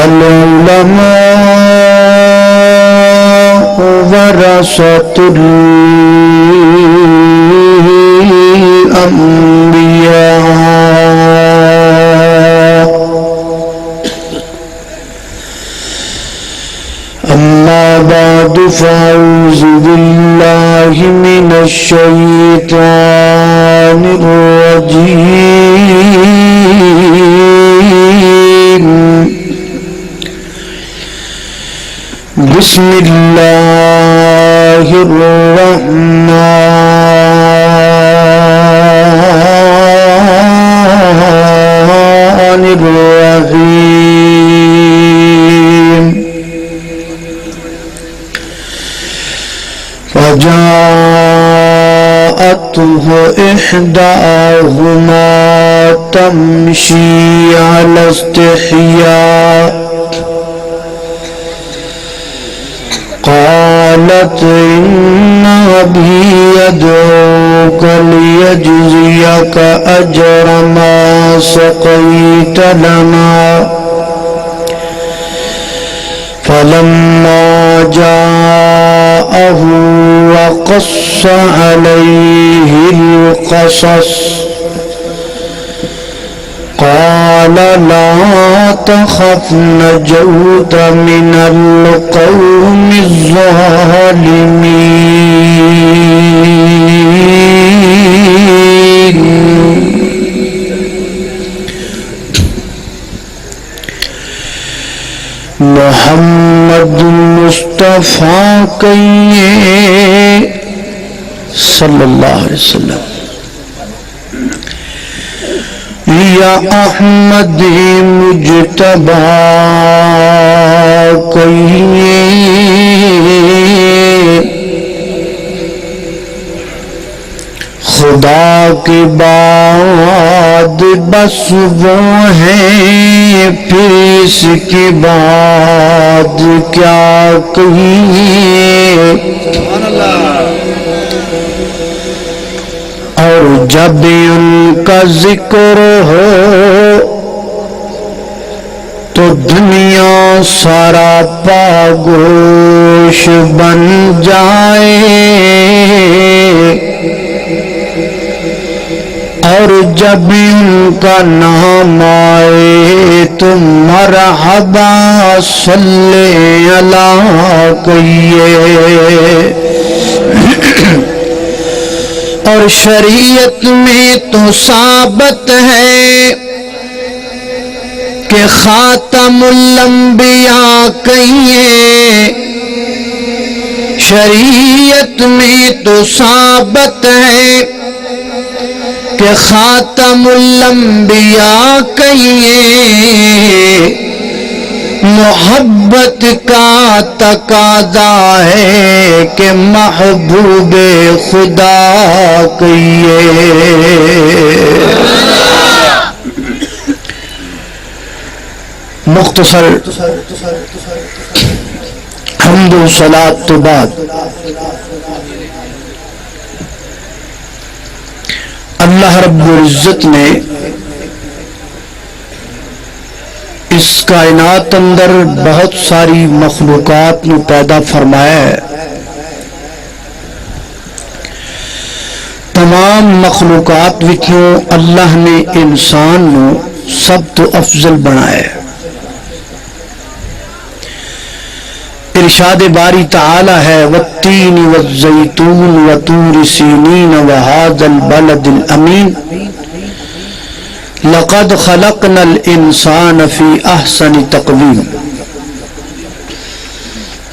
العلماء ورثة الأنبياء أما بعد فأعوذ بالله من الشيطان الرجيم بسم الله الرحمن الرحيم فجاءته إحداهما تمشي على استحياء قالت إن أبي يدعوك ليجزيك أجر ما سقيت لنا فلما جاءه وقص عليه القصص قال لا تخف نجوت من القوم الظالمين محمد مصطفیٰ کہیے صلی اللہ علیہ وسلم یا احمد مجتبی کہیے خدا کے بعد بس وہ ہیں پھر اس کے بعد کیا کہیے اور جب ان کا ذکر ہو تو دنیا سارا پاگوش بن جائے اور جب ان کا نام آئے تو مرحبا صلی اللہ کہیے اور شریعت میں تو ثابت ہے کہ خاتم الانبیاء کہیے شریعت میں تو ثابت ہے کہ خاتم الانبیاء کہیے محبت کا تقاضا ہے کہ محبوب خدا کہیے مختصر حمد و صلاۃ تو بعد اللہ رب العزت نے اس کائنات اندر بہت ساری مخلوقات نو پیدا فرمایا ہے تمام مخلوقات وچوں اللہ نے انسان نو سب تو افضل بنایا ہے ارشاد باری تعالی ہے والتین والزیتون وطور سینین وہذا البلد الامین لقد خلقنا الانسان فی احسن تقویم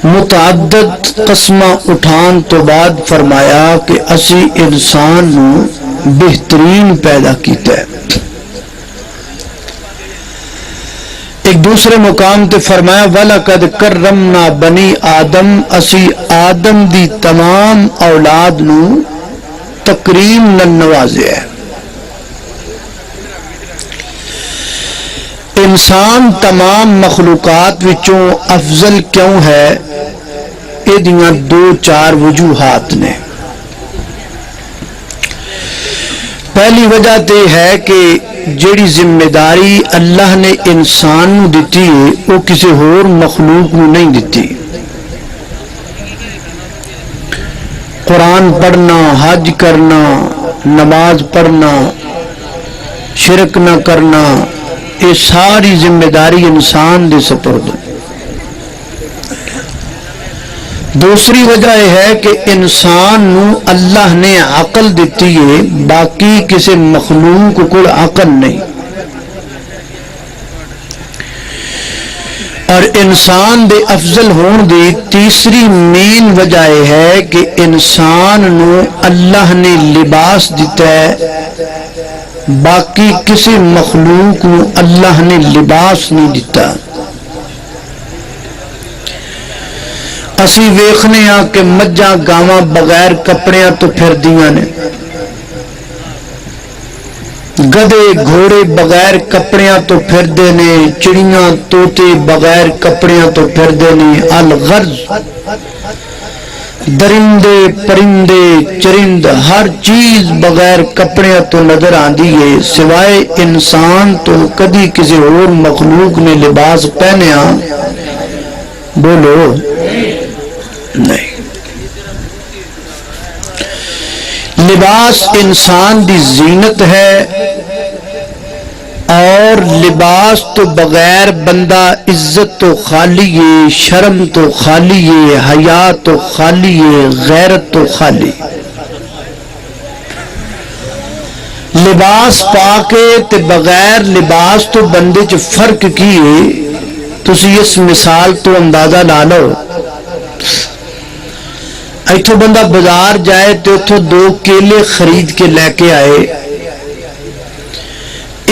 متعدد قسمہ اٹھان تو بعد فرمایا کہ اسی انسان نو بہترین پیدا کیتا ہے ایک دوسرے مقام تے فرمایا وَلَقَدْ كَرَّمْنَا بَنِي آدم اسی آدم دی تمام اولاد نو تکریم نال نوازے ہے انسان تمام مخلوقات وچوں افضل کیوں ہے ایدیاں دو چار وجوہات نے پہلی وجہ تو یہ ہے کہ جیڑی ذمہ داری اللہ نے انسان نو دتی ہے وہ کسی ہور مخلوق نو نہیں دتی. قرآن پڑھنا، حج کرنا، نماز پڑھنا، شرک نہ کرنا، یہ ساری ذمہ داری انسان دے سپرد. دوسری وجہ یہ ہے کہ انسان نو اللہ نے عقل دیتی ہے، باقی کسی مخلوق کو عقل نہیں. اور انسان دے افضل ہون دی تیسری مین وجہ یہ ہے کہ انسان نو اللہ نے لباس دیتا ہے، باقی کسی مخلوق نو اللہ نے لباس نہیں دیتا. اسی ویکھنے ہاں کہ مجھاں گاواں بغیر کپڑیاں تو پھردیاں نے، گدے گھوڑے بغیر کپڑیاں تو پھردے نے، چڑیاں طوطے بغیر کپڑیاں تو پھردے نے. الغرض درندے پرندے چرند ہر چیز بغیر کپڑیاں تو نظر آندی ہے، سوائے انسان تو کدی کسی اور مخلوق نے لباس پہنیا؟ بولو نہیں. لباس انسان دی زینت ہے، اور لباس تو بغیر بندہ عزت تو خالی ہے، شرم تو خالی ہے، حیا تو خالی ہے، غیرت تو خالی. لباس پا کے تے بغیر لباس تو بندے چ فرق کی ہے؟ تسی اس مثال تو اندازہ لا لو. ایتھوں بندہ بازار جائے تو اتھوں 2 کیلے خرید کے لے کے آئے،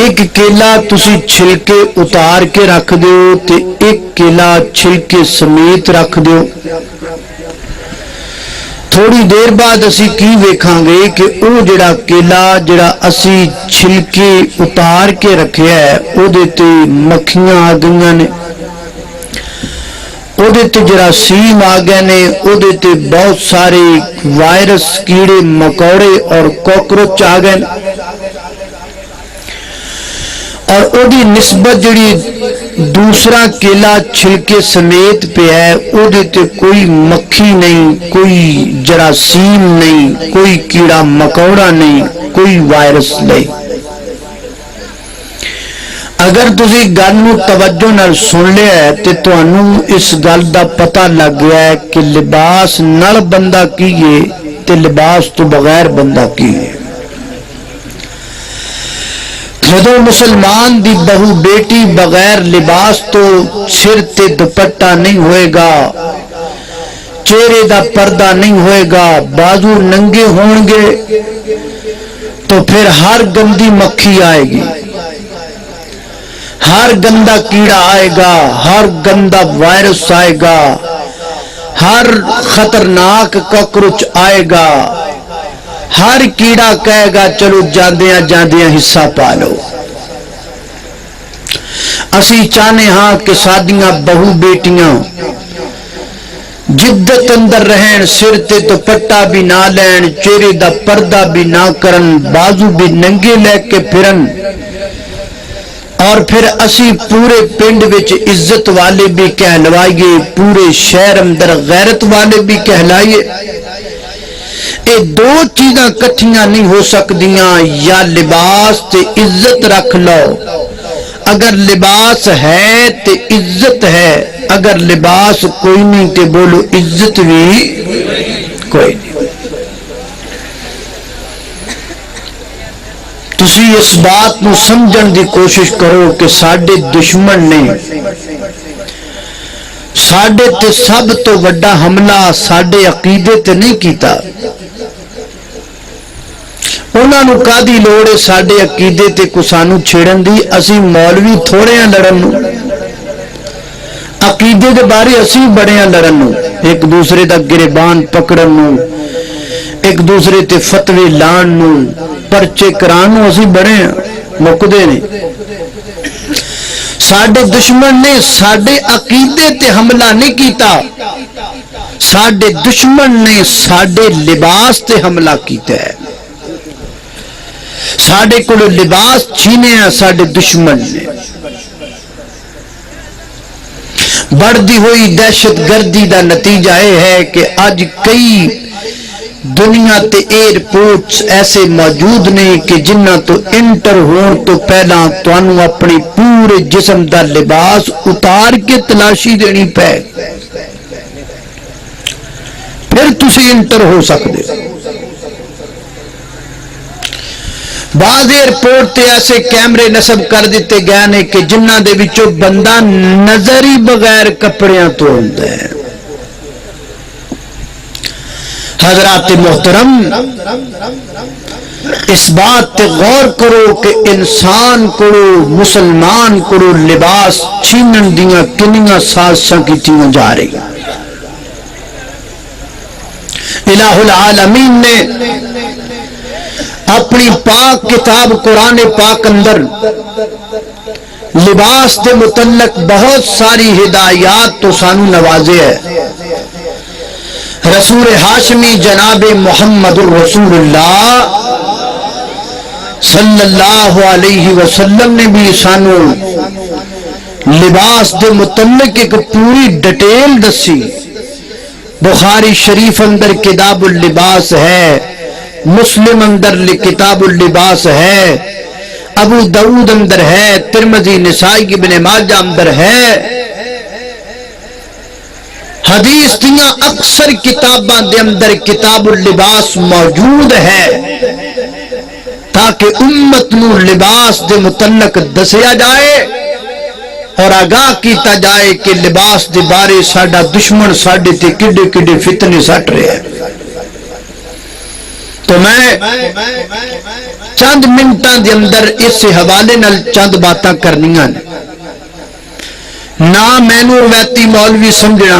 ایک کیلا تسی چھلکے اتار کے رکھ دیو تے ایک کیلا چھلکے سمیت رکھ دیو. تھوڑی دیر بعد اسی کی ویکھاں گے کہ او جڑا کیلا جڑا اسی چھلکے اتار کے رکھیا ہے او دیتے مکھیاں آ گئیاں نے، او دیتے جراثیم آ گئے نے، او دیتے بہت سارے وائرس کیڑے مکوڑے اور کوکروچ آ گئے، اور او دی نسبت جڑی دوسرا کیلا چھلکے سمیت پہ ہے او دیتے کوئی مکھی نہیں، کوئی جراثیم نہیں، کوئی کیڑا مکوڑا نہیں، کوئی وائرس نہیں. اگر تسی گل نو توجہ نال سن لیا ہے تے تانوں اس گل دا پتہ لگ گیا ہے کہ لباس نال بندہ کی ہے تے لباس تو بغیر بندہ کی ہے. جدو مسلمان دی بہو بیٹی بغیر لباس تو سر تے دوپٹہ نہیں ہوئے گا، چہرے دا پردہ نہیں ہوئے گا، بازو ننگے ہون گے، تو پھر ہر گندی مکھی آئے گی، ہر گندا کیڑا آئے گا، ہر گندا وائرس آئے گا، ہر خطرناک کاکروچ آئے گا، ہر کیڑا کہے گا چلو جاندیاں جاندیاں حصہ پا لو. اسی چاہنے ہاں کہ سادیاں بہو بیٹیاں جدت اندر رہن، سر تے دوپٹہ بھی نہ لین، چہرے دا پردہ بھی نہ کرن، بازو بھی ننگے لے کے پھرن، اور پھر اسی پورے پنڈ وچ عزت والے بھی کہلوائیے، پورے شہر اندر غیرت والے بھی کہلائیے. اے 2 چیزاں کٹھیاں نہیں ہو سکدیاں. یا لباس تے عزت رکھ لو، اگر لباس ہے تے عزت ہے، اگر لباس کوئی نہیں تے بولو عزت بھی کوئی نہیں. تسی اس بات نو سمجھن دی کوشش کرو کہ ساڈے دشمن نے ساڈے تے سب تو وڈا حملہ ساڈے عقیدے تے نہیں کیتا. انہاں نو کادی لوڑ ہے ساڈے عقیدے تے کو سانو چھیڑن دی؟ اسی مولوی تھوڑے ہیں لڑن نو، عقیدے دے بارے اسی بڑے ہیں لڑن نو، ایک دوسرے دا گریبان پکڑن نو، ایک دوسرے تے فتوی لان نو، پرچے کران نو اسی بڑے ہیں، مکدے نے. ساڈے دشمن نے ساڈے عقیدے تے حملہ نہیں کیتا، ساڈے دشمن نے ساڈے لباس تے حملہ کیتا ہے. ساڈے کو لباس چھینے ساڈے دشمن نے. بڑھتی ہوئی دہشت گردی دا نتیجہ یہ ہے کہ اج کئی دنیا تے ایئرپورٹس ایسے موجود نے کہ جنہ تو انٹر ہون تو پہلا تانوں اپنی پورے جسم دا لباس اتار کے تلاشی دینی پے پھر تسی انٹر ہو سکتے. بعض ایئرپورٹ تے ایسے کیمرے نصب کر دیتے گئے نے کہ جنہ دے وچوں بندہ نظر ہی بغیر کپڑیاں تو ہوندا ہے. حضرات محترم، اس بات تے غور کرو کہ انسان کو مسلمان کو لباس چھینن دیاں کنیاں سازشاں کیتیاں جا رہی. الہ العالمین نے اپنی پاک کتاب قرآن پاک اندر لباس کے متعلق بہت ساری ہدایات تو سانو نوازے ہے. رسول ہاشمی جناب محمد الرسول اللہ صلی اللہ علیہ وسلم نے بھی سانو لباس کے متعلق ایک پوری ڈیٹیل دسی. بخاری شریف اندر کتاب اللباس ہے، مسلم اندر کتاب اللباس ہے، ابو داؤد اندر ہے، ترمذی نسائی ابن ماجہ اندر ہے. حدیث دیاں اکثر کتاباں دے اندر کتاب اللباس موجود ہے تاکہ امت نو لباس دے متعلق دسیا جائے اور آگاہ کیتا جائے کہ لباس دے بارے ساڈا دشمن ساڈے تے کڈے کڈے فتنے سٹ رہے ہیں. تو میں چند منٹاں دے اندر اس حوالے نال چند باتاں کرنیاں نے. نہ مینوں روایتی مولوی سمجھنا،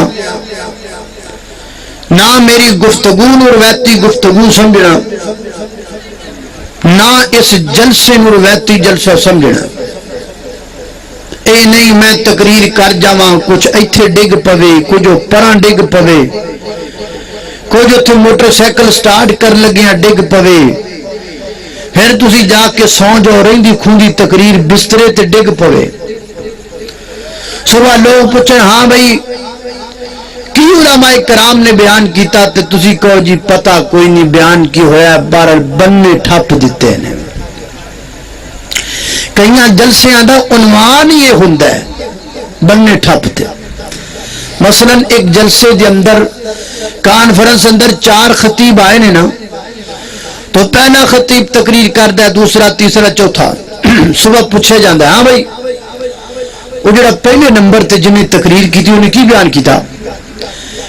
نہ میری گفتگو نو روایتی گفتگو سمجھنا، نہ اس جلسے نو روایتی جلسہ سمجھنا. اے نہیں میں تقریر کر جاواں کچھ ایتھے ڈگ پوے کچھ پراں ڈگ پوے کچھ اتنے موٹر سائیکل سٹارٹ کر لگیاں ڈگ پوے پھر تسی جا کے سو جاؤ رہندی کھوندی تقریر بسترے تے ڈگ پوے. صبح لوگ پوچھیں ہاں بھائی کی علماء کرام نے بیان کیتا تے تسی کہو جی پتہ کوئی نہیں بیان کی ہویا بہرحال بننے ٹھپ دیتے ہیں. کئیاں جلسیاں دا عنوان یہ ہوندا ہے بننے ٹھپ تے. مثلا ایک جلسے دے اندر کانفرنس اندر 4 خطیب آئے نے نا تو پہلا خطیب تقریر کردا ہے، دوسرا تیسرا چوتھا. صبح پوچھے جاندا ہے ہاں بھائی وہ جڑا پہلے نمبر تے جنہیں تقریر کی تھی انہیں کی بیان کیتا؟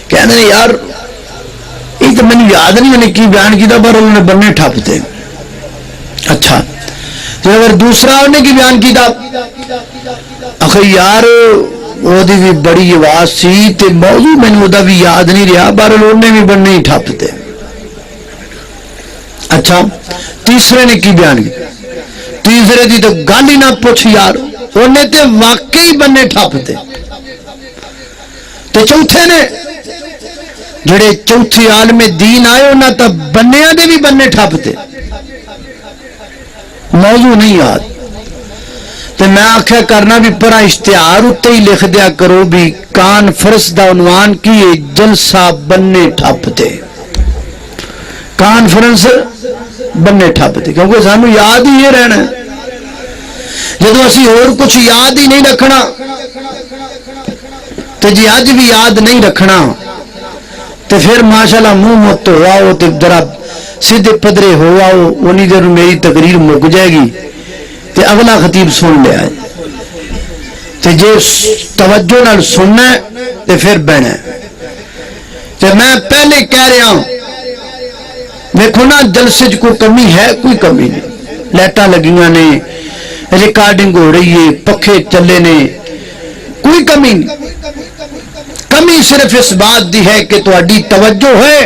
کہنے یار یہ تو مجھے یاد نہیں انہیں کی بیان کیتا پر انہوں نے بننے ٹھپ تے. اچھا تو اگر دوسرا انہیں کی بیان کیتا اخی یار وہ دی بھی بڑی آواز سی تے موضوع میں نے وہ بھی یاد نہیں رہا بہرحال انہیں بھی بننے ہی ٹھپ تے. اچھا تیسرے نے کی بیان کیا؟ تیسرے دی تو گل ہی نہ پوچھ یار انہیں تے واقعی بننے ٹھپ تے. تے چوتھے نے جڑے چوتھی عالم دین آئے انہاں تا بنیاں دے بھی بننے ٹھپ تے موضوع نہیں یاد. تے میں آکھیا کرنا بھی پرا اشتہار اتے ہی لکھ دیا کرو بھی کانفرنس دا عنوان کی جلسہ بننے ٹھپ تے. کانفرنس بننے ٹھپ تے کیونکہ سانو یاد ہی یہ رہنا ہے. جدو اسی اور کچھ یاد ہی نہیں رکھنا تو جی اج بھی یاد نہیں رکھنا تو پھر ماشاءاللہ منہ مت ہو آؤ تو ذرا سیدھے پدرے ہو آؤ انہی دیر میری تقریر مک جائے گی تو اگلا خطیب سن لیا تو جی توجہ نال سننا ہے تو پھر بہنا ہے. تو میں پہلے کہہ رہا ہوں دیکھو نا جلسے کوئی کمی ہے کوئی کمی نہیں. لائٹاں لگیاں نے ریکارڈنگ ہو رہی ہے پکھے چلے نے کوئی کمی نہیں. کمی صرف اس بات دی ہے کہ تہاڈی توجہ ہے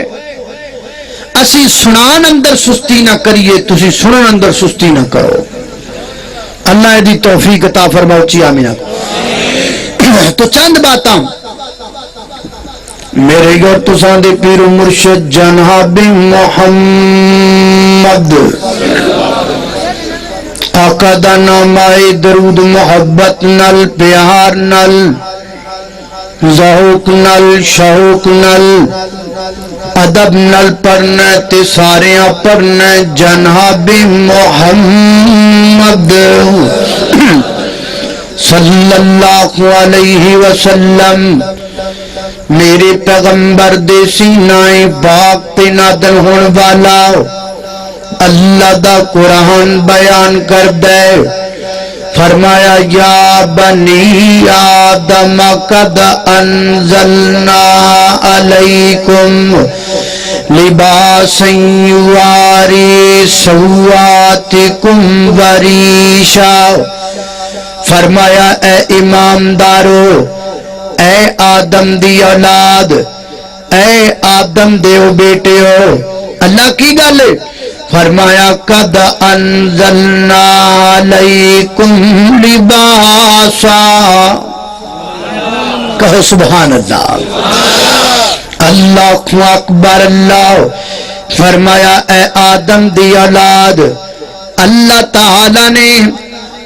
اسی سنان اندر سستی نہ کریے تسی سنن اندر سستی نہ کرو. اللہ دی توفیق عطا فرماؤ اچھی آمین. تو چند باتاں میرے گھر تساں دے پیر مرشد جناب محمد آقا دا نام آئے درود محبت نل پیار نل ذوق نل شوق نل ادب نل پڑھنا تے ساریاں پڑھنا جناب محمد صلی اللہ علیہ وسلم میرے پیغمبر دے سینہ پاک پہ نازل ہون والا اللہ دا قرآن بیان کر دے فرمایا یا بنی آدم قد انزلنا علیکم لباسا یواری سواتکم وریشا فرمایا اے امامدارو اے آدم دی اولاد اے آدم دیو بیٹے ہو اللہ کی گل فرمایا قد انزلنا علیکم لباسا کہو سبحان اللہ اللہ اکبر اللہ فرمایا اے آدم دی اولاد اللہ تعالی نے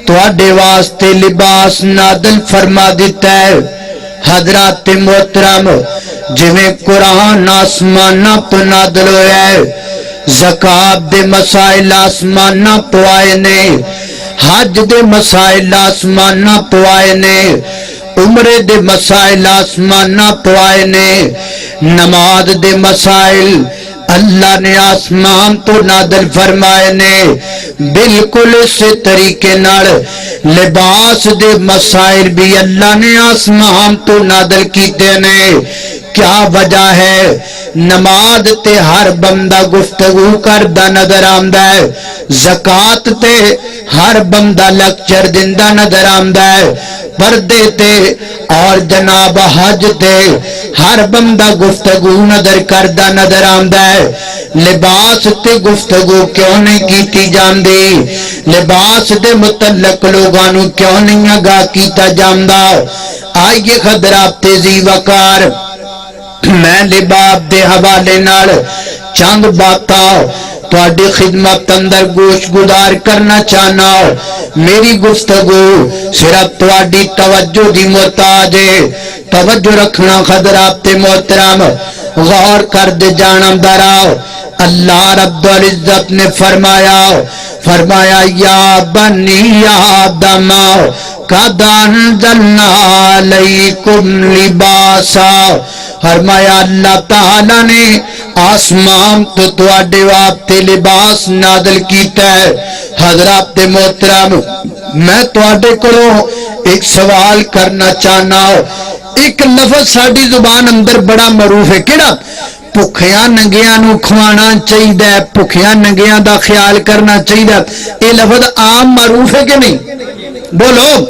تواڈے واسطے لباس نازل فرما دیتا ہے حضرات محترم جویں قرآن آسماناں پہ نازل ہویا ہے زکات دے مسائل آسماناں پہ آئے نے حج دے مسائل آسماناں پہ آئے نے عمرے دے مسائل آسماناں پہ آئے نے نماز دے مسائل اللہ نے آسمان تو نازل فرمائے نے بالکل اسی طریقے نال لباس دے مسائل بھی اللہ نے آسمان تو نازل کیتے نے کیا وجہ ہے نماز تے ہر بندہ گفتگو کردہ نظر آمدہ ہے زکات تے ہر بندہ لیکچر دندہ نظر آمدہ ہے پردے تے اور جناب حج تے ہر بندہ گفتگو نظر کردہ نظر آمدہ ہے لباس تے گفتگو کیوں نہیں کیتی جاندی لباس دے متعلق لوگانو کیوں نہیں آگاہ کیتا جاندہ آئیے خدرات تیزی وقار میں لباس دے حوالے نال چند باتاں تواڈی خدمت اندر گوش گزار کرنا چاہنا میری گفتگو صرف تواڈی توجہ دی محتاج ہے توجہ رکھنا خضرات محترم غور کر دے جانم دراؤ اللہ رب العزت نے فرمایا یا بنی آدم قد انزلنا علیکم لباسا فرمایا اللہ تعالیٰ نے آسمان تو تواڈے واسطے لباس نازل کیتا ہے حضرات محترم میں تواڈے کولوں ایک سوال کرنا چاہنا ایک لفظ ساڈی زبان اندر بڑا معروف ہے کیڑا بھکھیاں ننگیاں نو کھوانا چاہیے بھکھیاں ننگیاں دا خیال کرنا چاہیے یہ لفظ عام معروف ہے کہ نہیں بولو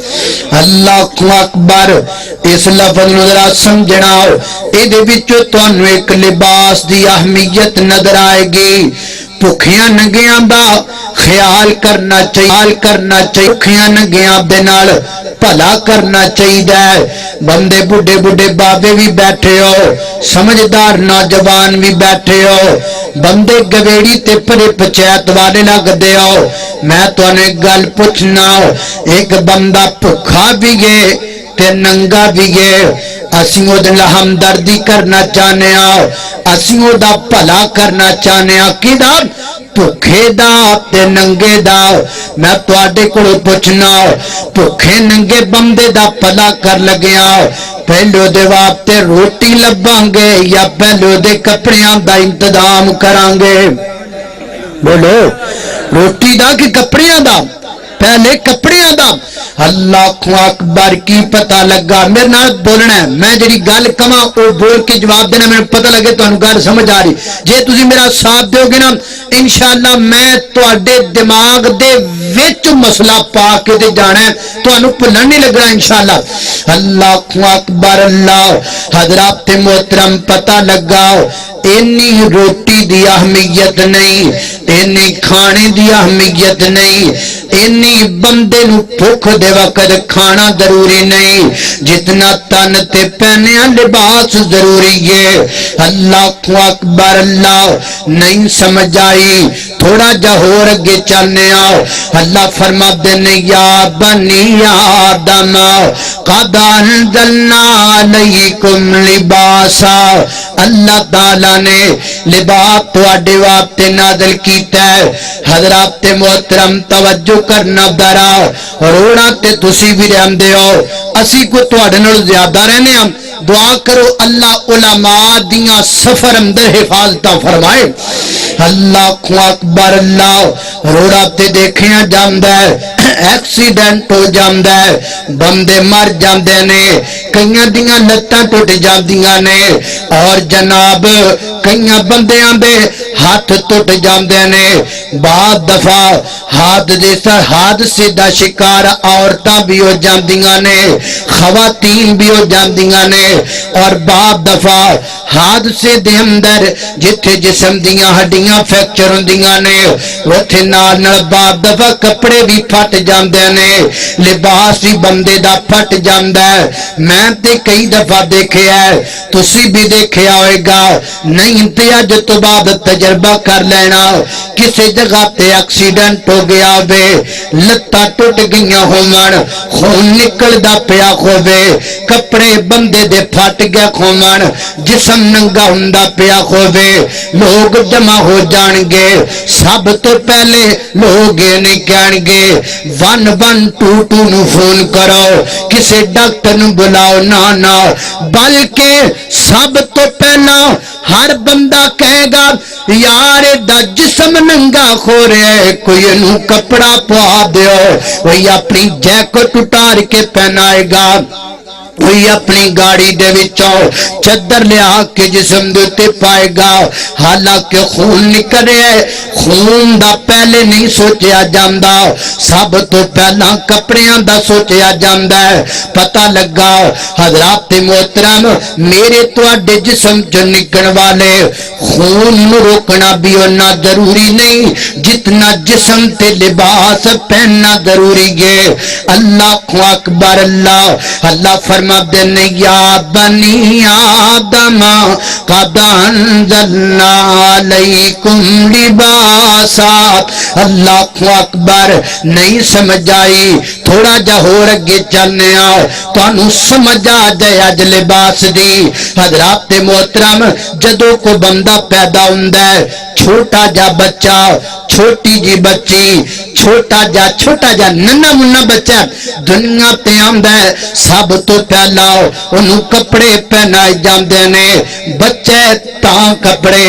اللہ اکبر اس لفظ نو ذرا سمجھنا اے دے وچوں تانوں ایک لباس دی اہمیت نظر آئے گی بھکھیاں ننگیاں دا خیال کرنا چاہیے بھکھیاں ننگیاں دے نال بھلا کرنا چاہیے بندے بڑھے بڑھے بابے بھی بیٹھے ہو سمجھدار نوجوان بھی بیٹھے ہو بندے گویڑی تے پرے پچیت والے لگ دے ہو میں تو انہیں گل پوچھنا ایک بندہ بھکھا بھی گئے تے ننگا بھی گئے اسی او دے ہمدردی کرنا چاہنے آؤ اسی او دا بھلا کرنا چاہنے آؤ کی دا بھکھے دا تے ننگے دا میں تواڈے کولوں پوچھنا بھکھے ننگے بندے دا بھلا کر لگیا پہلو دے واسطے روٹی لباں گے یا پہلو دے کپڑیاں دا انتظام کران گے بولو روٹی دا کہ کپڑیاں دا پہلے کپڑیاں دا اللہ اکبر کی پتہ لگا میرے نال بولنا ہے میں جڑی گل کواں او بول کے جواب دینا میں پتہ لگے تانوں گل سمجھ آ رہی جے تسی میرا ساتھ دیو گے نا انشاءاللہ میں تواڈے دماغ دے وچ مسئلہ پا کے تے جانا ہے تانوں بھلن نہیں لگنا انشاءاللہ اللہ اکبر اللہ حضرات محترم پتہ لگا اینی روٹی دی اہمیت نہیں اینی کھانے دی اہمیت نہیں اینی بندے نو بھوک دے وقت کھانا ضروری نہیں جتنا تن تے پہنے لباس ضروری ہے اللہ اکبر اللہ نہیں سمجھ آئی تھوڑا جا ہو اگے چلنے آؤ اللہ فرماتے ہیں یا بنی آدم قد انزلنا علیکم لباسا، اللہ تعالیٰ نے لباس تواڈے واسطے نازل کیتا ہے۔ حضرات محترم توجہ کرنا درا، رونا تے تسی بھی رہندے ہو، اسی کو تواڈے نال زیادہ رہنے ہم، دعا کرو اللہ علماء دیاں سفر اندر حفاظتہ فرمائے۔ اللہ اکبر، اللہ روڑا تے دیکھیاں جاندہ ہے، ایکسیڈنٹ ہو جاندہ ہے، بندے مر جاندے نے، کئیاں دیاں لتاں ٹوٹ جاندیاں نے، اور جناب کئیاں بندیاں دے ہاتھ ٹوٹ جاندے نے، بعد دفعہ حادثے دا شکار عورتاں بھی ہو جاندیاں نے، خواتین بھی ہو جاندیاں نے، اور بعد دفعہ حادثے دے اندر جتھے جسم دیاں ہڈیاں فریکچر ہوندیاں نے، اوتھے نال نال بعد دفعہ کپڑے بھی پھٹ جاندے نے، لباس بھی بندے دا پھٹ جاندا ہے۔ میں تے کئی دفعہ دیکھیا ہے، تسی بھی دیکھیا ہوئے گا، نہیں تے اج تو بعد تجربہ کر لینا، کسی جگہ تے ایکسیڈنٹ ہو گیا ہوے، لتاں ٹوٹ گئیاں ہون، خون نکلدا پیا ہوے، کپڑے بندے دے پھٹ گئے ہون، جسم ننگا ہوندا پیا ہوے، لوگ جمع ہو جان گے، سب تو پہلے لوگ یہ نہیں کہن گے 1122 نو فون کرو، کسی ڈاکٹر نو بلاؤ، نہ بلکہ سب تو پہلا ہر بندہ کہے گا یار دا جسم ننگا ہو رہا ہے، کوئی انہوں کپڑا پوا دیو، وہی اپنی جیکٹ اتار کے پہنائے گا، وہی اپنی گاڑی دے وچوں چادر لیا کے جسم دیتے پائے گا، حالانکہ خون نکل رہا ہے، خون دا پہلے نہیں سوچیا جاندا، سب تو پہلا کپڑیاں دا سوچیا جاندا ہے۔ پتہ لگا حضرات محترم، میرے تواڈے جسم جو نکلن والے خون نو روکنا بھی اتنا ضروری نہیں جتنا جسم تے لباس پہننا ضروری ہے۔ اللہ اکبر، اللہ فرما دن یا بنی آدم قد انزلنا علیکم لباسا۔ اللہ اکبر، نہیں سمجھ آئی، تھوڑا جا ہو رگے چلنے آؤ تو انہوں سمجھ آ جائے اج لباس دی۔ حضرات محترم، جدو کو بندہ پیدا ہوندہ ہے، چھوٹا جا بچہ، چھوٹی جی بچی، چھوٹا جا ننا منا بچہ دنیا تے آمدہ ہے، سب تو پہلا انہوں کپڑے پہنائے جاندے نے، بچے تاں کپڑے،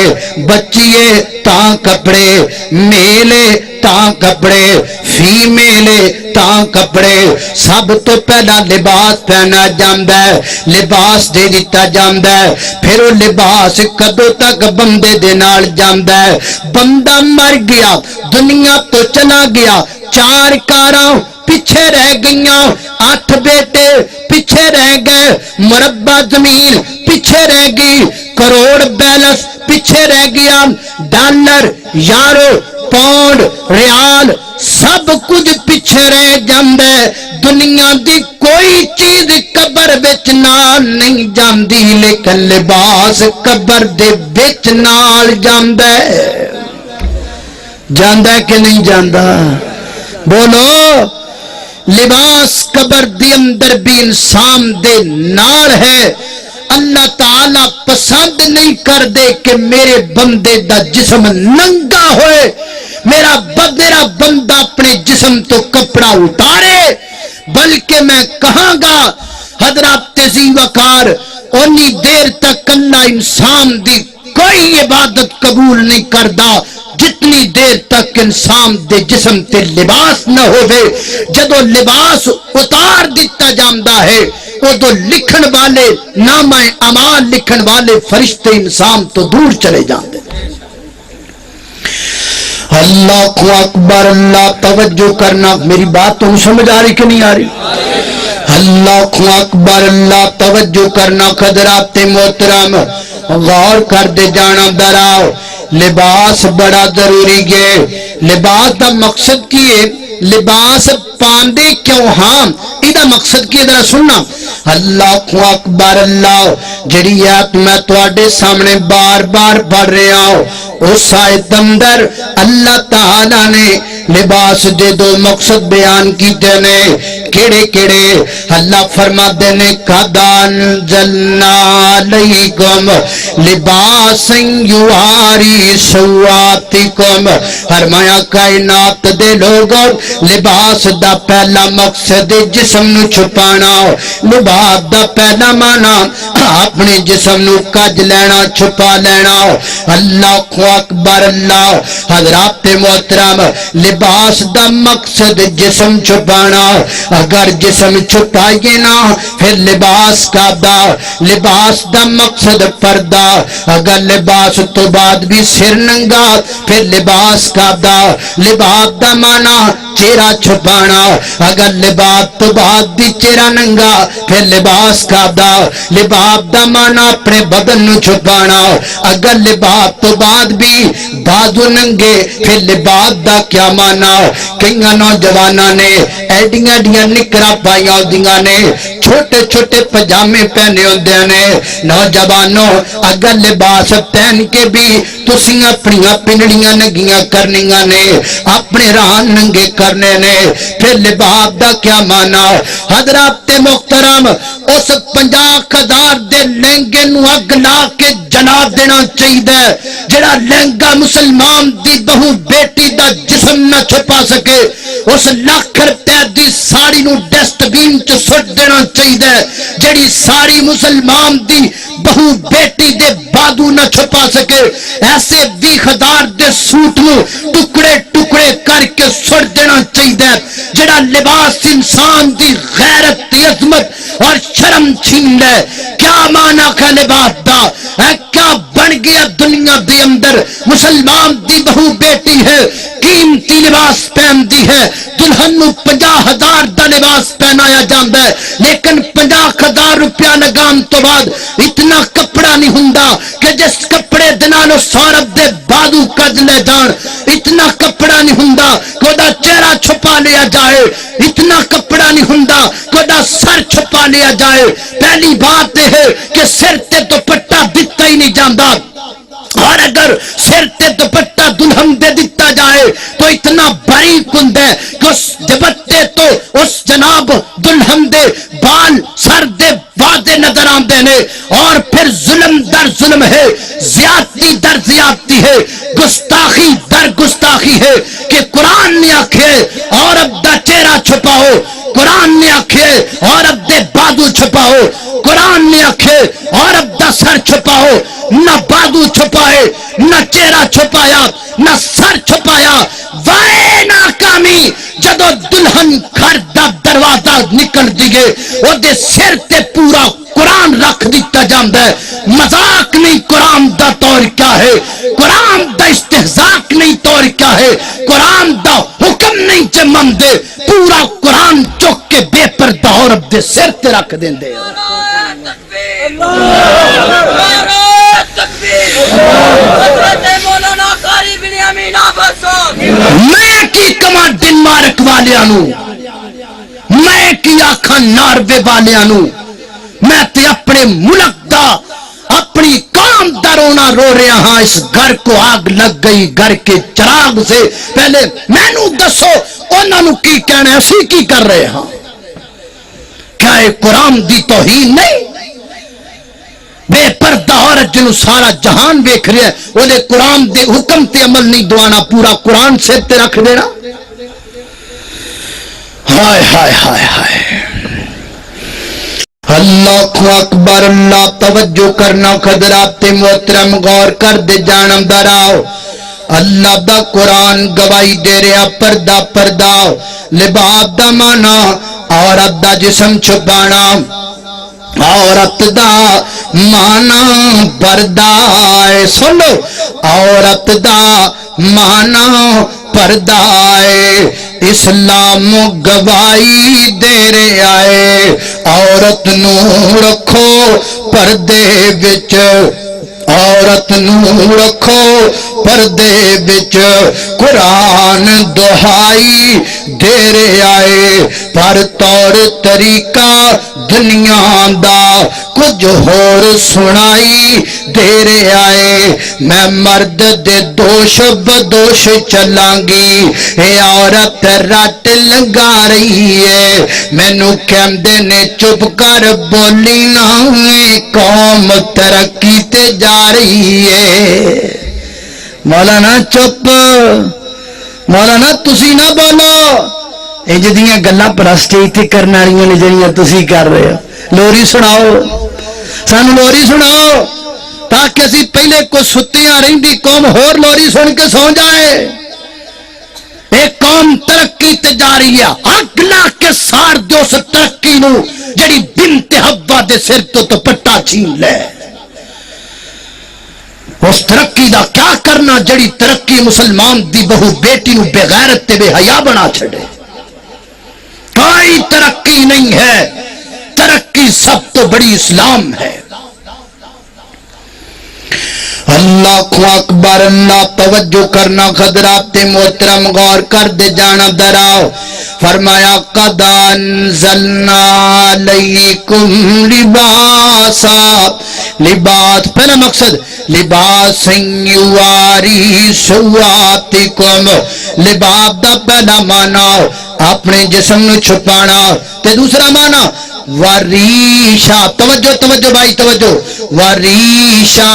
بچیے تاں کپڑے، میلے تاں کپڑے، فیمیلے تاں کپڑے، سب تو پہلا لباس پہنا جاندہ ہے، لباس دے دیتا جاندہ ہے، پھر وہ لباس کدو تک بندے دے نال جاندہ ہے، بندہ مر گیا، دنیا تو چلا گیا، 4 کاراں پیچھے رہ گئیاں، 8 بیٹے پیچھے رہ گئے، مربع زمین پیچھے رہ گئی، کروڑ بیلنس پیچھے رہ گیا، ڈالر، یارو، پاؤنڈ، ریال سب کچھ پیچھے رہ جاندے، دنیا دی کوئی چیز قبر وچ نال نہیں جاندی، لیکن لباس قبر دے وچ نال جاندے۔ جاندہ کہ نہیں جاندہ؟ بولو، لباس قبر دی اندر بھی انسان دے نال ہے۔ اللہ تعالیٰ پسند نہیں کر دے کہ میرے بندے دا جسم ننگا ہوئے، میرا بندہ اپنے جسم تو کپڑا اتارے، بلکہ میں کہاں گا حضرات تیزی وقار، انی دیر تک اللہ انسان دی کوئی عبادت قبول نہیں کردہ جتنی دیر تک انسان دے جسم تے لباس نہ ہوئے۔ جدو لباس اتار دیتا جاندہ ہے، وہ تو لکھن والے نامہ اعمال لکھن والے فرشتے انسان تو دور چلے جاندے۔ اللہ اکبر، اللہ توجہ کرنا، میری بات تم سمجھ آ رہی کہ نہیں آ رہی؟ اللہ اکبر، اللہ توجہ کرنا، حضرات محترم غور کر دے جانا دراؤ، لباس بڑا ضروری ہے۔ لباس دا مقصد کی ہے؟ لباس پاندے کیوں؟ ہاں، ایدہ مقصد کی ادھر سننا۔ اللہ اکبر، اللہ جڑی آیت میں تواڈے سامنے بار بار پڑھ رہا ہوں، اس آیت اندر اللہ تعالیٰ نے لباس دے دو مقصد بیان کیتے نے کیڑے کیڑے اللہ فرما دے نے قدان جلنا علیکم لباس یواری سواتکم فرمایا کائنات دے لوگوں لباس دا پہلا مقصد جسم نو چھپانا لباس دا پہلا مانا اپنے جسم نو کج لینا چھپا لینا اللہ اکبر اللہ حضرات محترم لباس دا مقصد جسم چھپانا اگر جسم چھپائیے نا پھر لباس کا لباس دا مقصد پردہ اگر لباس تو بعد بھی سر ننگا پھر لباس کا لباس دا مانا چہرہ چھپانا اگر لباس تو بعد بھی چہرہ ننگا پھر لباس کا لباس دا مانا اپنے بدن نو چھپانا اگر لباس تو بعد بھی بازو ننگے پھر لباس دا کیا مانا کئی نوجوانوں نے ایڈیاں ایڈیاں نکرا پائی ہوندیاں نے چھوٹے چھوٹے پجامے پہنے ہوندے نے نوجوانوں اگر لباس پہن کے بھی تسی اپنی پنڈلیاں ننگیاں کرنیاں نے اپنے ران ننگے کرنے نے پھر لباس دا کیا مانا حضرات محترم اس 50,000 دے لہنگے نو اگ لا کے جلا دینا چاہیے جڑا لہنگا مسلمان دی بہو بیٹی دا جسم نہ چھپا سکے اس لاکھ روپے دی ساڑی نو ڈسٹ بین چ سٹ دینا چاہیے جڑی ساڑی مسلمان دی بہو بیٹی دے بادو نہ چھپا سکے ایسے 20,000 دے سوٹ نو ٹکڑے ٹکڑے کر کے سٹ دینا چاہیے جڑا لباس انسان دی غیرت دی عظمت اور شرم چھین لے کیا مانا کا لباس دا کیا بن گیا دنیا دے اندر مسلمان دی بہو بیٹی ہے قیمتی لباس پہن دی ہے دلہن نو 50,000 دا لباس پہنایا جاندا ہے لیکن 50,000 روپیہ لگان تو بعد اتنا کپڑا نہیں ہوندا کہ جس کپڑے دے نال سورب دے بادو کج لے جان اتنا کپڑا نہیں ہوندا کودا چہرہ چھپا لیا جائے اتنا کپڑا نہیں ہوندا کودا سر چھپا لیا جائے پہلی بات ہے کہ سر تے دوپٹہ دتا ہی نہیں جاندا اور اگر سر تے دوپٹہ دلہن دے دتا جائے تو اتنا باریک ہوندا ہے کہ اس دوپٹے تو اس جناب دلہن دے بال سر دے واضح نظر آندے نے اور پھر ظلم در ظلم ہے زیادتی در زیادتی ہے گستاخی در گستاخی ہے کہ قرآن نے آکھے عورت دا چہرہ چھپاؤ قرآن نے آکھے عورت دے بادو چھپاؤ قرآن نے آکھے عورت دا سر چھپاؤ نہ بادو چھپائے نہ چہرہ چھپایا نہ سر چھپایا وائے ناکامی جدو دلہن گھر دا دروازہ نکل دیئے وہ دے سر تے پورا قرآن رکھ دیتا جاندا ہے مذاق نہیں قرآن دا طور کیا ہے قرآن دا استہزاق نہیں طور کیا ہے قرآن دا حکم نہیں چمم دے پورا قرآن چک کے بے پردہ عورت دے سر تے رکھ دین دے میں کی کما ڈنمارک والیانو میں کی آکھاں ناروے والیانو میں تے اپنے ملک دا اپنی قوم دا رونا رو رہا ہاں اس گھر کو آگ لگ گئی گھر کے چراغ سے پہلے میں نو دسو انہاں نو کی کہنا اسی کی کر رہے ہاں کیا یہ قرآن دی توہین نہیں بے پردہ عورت جنہوں سارا جہان دیکھ رہے ہیں وہ دے قرآن دے حکم تے عمل نہیں دوانا پورا قرآن سے تے رکھ دینا ہائے ہائے ہائے ہائے اللہ اکبر اللہ توجہ کرنا خضرات محترم غور کر دے جانم دراؤ اللہ دا قرآن گواہی دے رہا پردہ پردہ لباس دا مانا عورت دا جسم چھپانا عورت دا مانا پردہ ہے سنو عورت دا مانا پردہ ہے اسلام گواہی دے رہے آئے عورت نو رکھو پردے وچ عورت نو رکھو پردے وچ قرآن دہائی دے رہے آئے پر طور طریقہ دنیا دا کچھ ہور سنائی دے رہے آئے میں مرد دے دوش بدوش چلاں گی اے عورت رٹ لگا رہی ہے مینوں کہندے نے چپ کر بولی نہ قوم ترقی تے جا رہی ہے مولانا چپ مولانا تسی نہ بولو انج دیاں گلاں پرسٹیج تے کرن والیاں نے جڑیاں تسی کر رہے ہو لوری سناؤ سانو لوری سناؤ تاکہ اسی پہلے کو ستیاں رہندی قوم ہور لوری سن کے سو جائے ایک قوم ترقی تے جا رہی ہے اگ لا کے سار دے اس ترقی نو جڑی بنت حوا دے سر تو دوپٹہ چھین لے اس ترقی دا کیا کرنا جڑی ترقی مسلمان دی بہو بیٹی نو بے غیرت تے بے حیا بنا چھڑے کوئی ترقی نہیں ہے ترقی سب تو بڑی اسلام ہے اللہ کو اکبر اللہ توجہ کرنا خضرات محترم غور کر دے جانا دراؤ فرمایا قد انزلنا علیکم لباسا لباس پہلا مقصد لباس یواری سواتکم لباس دا پہلا مانا اپنے جسم نو چھپانا تے دوسرا مانا وریشا توجہ توجہ بھائی توجہ وریشا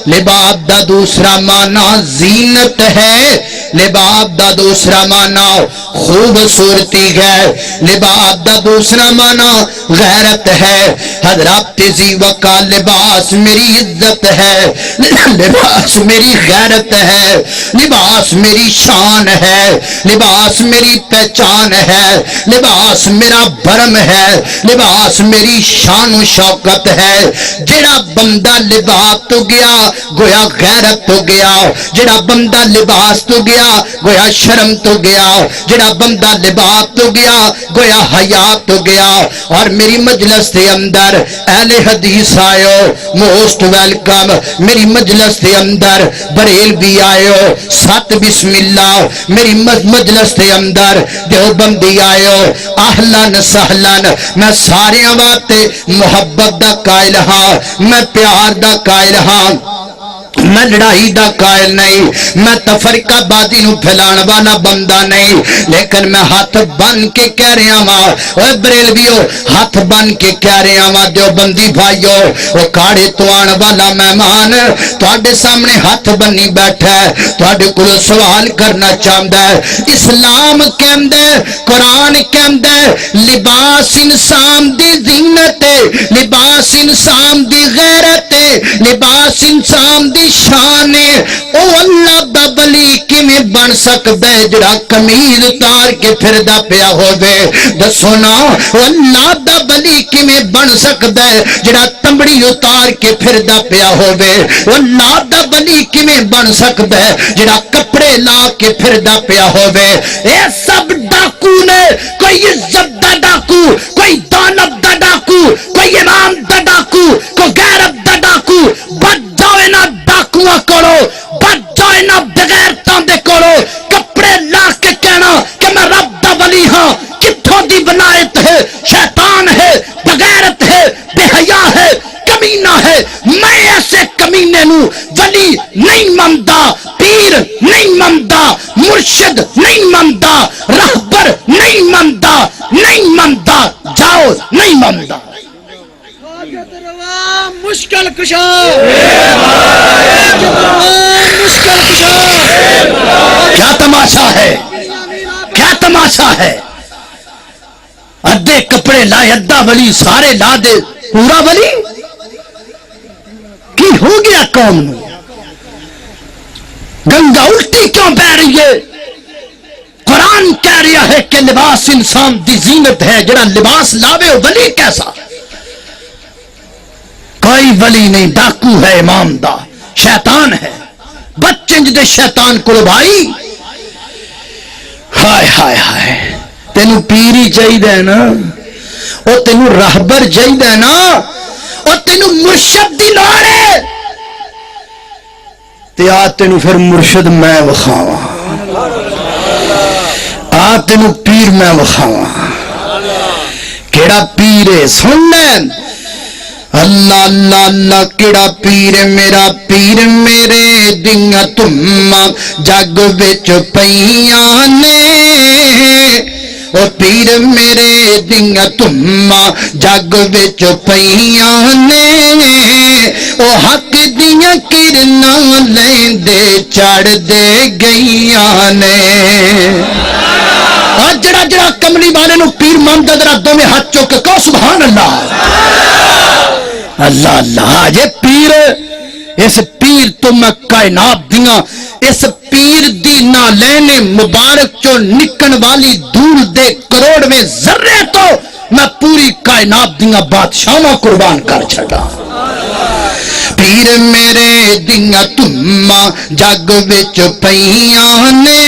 لباس دا دوسرا معنی زینت ہے لباس دا دوسرا معنی خوبصورتی ہے لباس دا دوسرا معنی غیرت ہے حضرات تیزی وقا لباس میری عزت ہے لباس میری غیرت ہے لباس میری شان ہے لباس میری پہچان ہے لباس میرا بھرم ہے لباس میری شان و شوکت ہے جڑا بندہ لباس تو گیا گویا غیرت تو گیا جڑا بندہ لباس تو گیا گویا شرم تو گیا جڑا بندہ لباس تو گیا گویا حیا تو گیا اور میری مجلس دے اندر اہل حدیث آئیو موسٹ ویلکم میری مجلس دے اندر بریل بھی آئیو سات بسم اللہ میری مجلس دے اندر دیوبندی آئیو اہلن سہلن میں سارے آواتے محبت دا قائل ہاں میں پیار دا قائل ہاں میں لڑائی دا قائل نہیں میں تفرقہ بازی نو پھیلان والا بندہ نہیں لیکن میں ہاتھ بن کے کہہ رہا ہاں اوے بریلویو ہاتھ بن کے کہہ رہا ہاں دیوبندی بھائیو وہ کاڑے تو آن والا مہمان تواڈے سامنے ہاتھ بنی بیٹھا ہے تواڈے کول سوال کرنا چاہندا ہے اسلام کہندا ہے قرآن کہندا ہے لباس انسان دی زینت ہے لباس انسان دی غیرت ہے لباس انسان دی شان ہے او اللہ دا ولی کیویں بن سکدا ہے جڑا قمیض اتار کے پھردا پیا ہووے دسو نا او اللہ دا ولی کیویں بن سکدا ہے جڑا تمبڑی اتار کے پھردا پیا ہووے او اللہ دا ولی کیویں بن سکدا ہے جڑا کپڑے لا کے پھردا پیا ہووے اے سب ڈاکو نے کوئی عزت دا ڈاکو کوئی دانت دا ڈاکو کوئی امام دا ڈاکو کوئی غیرت دا ڈاکو بچ جاؤ نا ڈاکواں کولو بچ جاؤ نا بغیرتاں دے کولو کپڑے لا کے کہنا کہ میں رب دا ولی ہاں کتھوں دی بنایت ہے شیطان ہے بغیرت ہے بے حیا ہے کمینہ ہے میں ایسے کمینے نو ولی نہیں مندا پیر نہیں مندا مرشد نہیں مندا رہبر نہیں مندا نہیں مندا جاؤ نہیں مندا مشکل کشا مشکل کشا کیا تماشا ہے کیا تماشا ہے ادھے کپڑے لائے ادھا ولی سارے لا دے پورا ولی کی ہو گیا قوم نو گنگا الٹی کیوں بہ رہی ہے قرآن کہہ رہا ہے کہ لباس انسان دی زینت ہے جڑا لباس لاوے ولی کیسا کوئی ولی نہیں ڈاکو ہے امام دا شیطان ہے بچنج دے شیطان کو بھائی ہائے ہائے ہائے تینو پیری چاہیے نا او تینو راہبر چاہیے نا او تینو مرشد دی لوڑ ہے تے آ تینو پھر مرشد میں وکھاواں آ تینو پیر میں وکھاواں کیڑا پیر ہے سن لین اللہ اللہ اللہ کیڑا پیر میرے دیاں تھما جگ وچ پیاں نے او پیر میرے دیاں تھما جگ وچ پیاں نے او حق دیاں کرناں لیندے چڑھ دے گئیاں نے جڑا جڑا کملی والے نو پیر ماندا ذرا دوویں ہاتھ چوک کے کہو سبحان اللہ اللہ اللہ یہ پیر اس پیر تو میں کائنات دیاں اس پیر دی نہ لینے مبارک چو نکن والی دھول دے کروڑویں ذرے تو میں پوری کائنات دیاں بادشاہاں قربان کر چھڑا پیر میرے دیاں تھما جگ وچ پیاں نے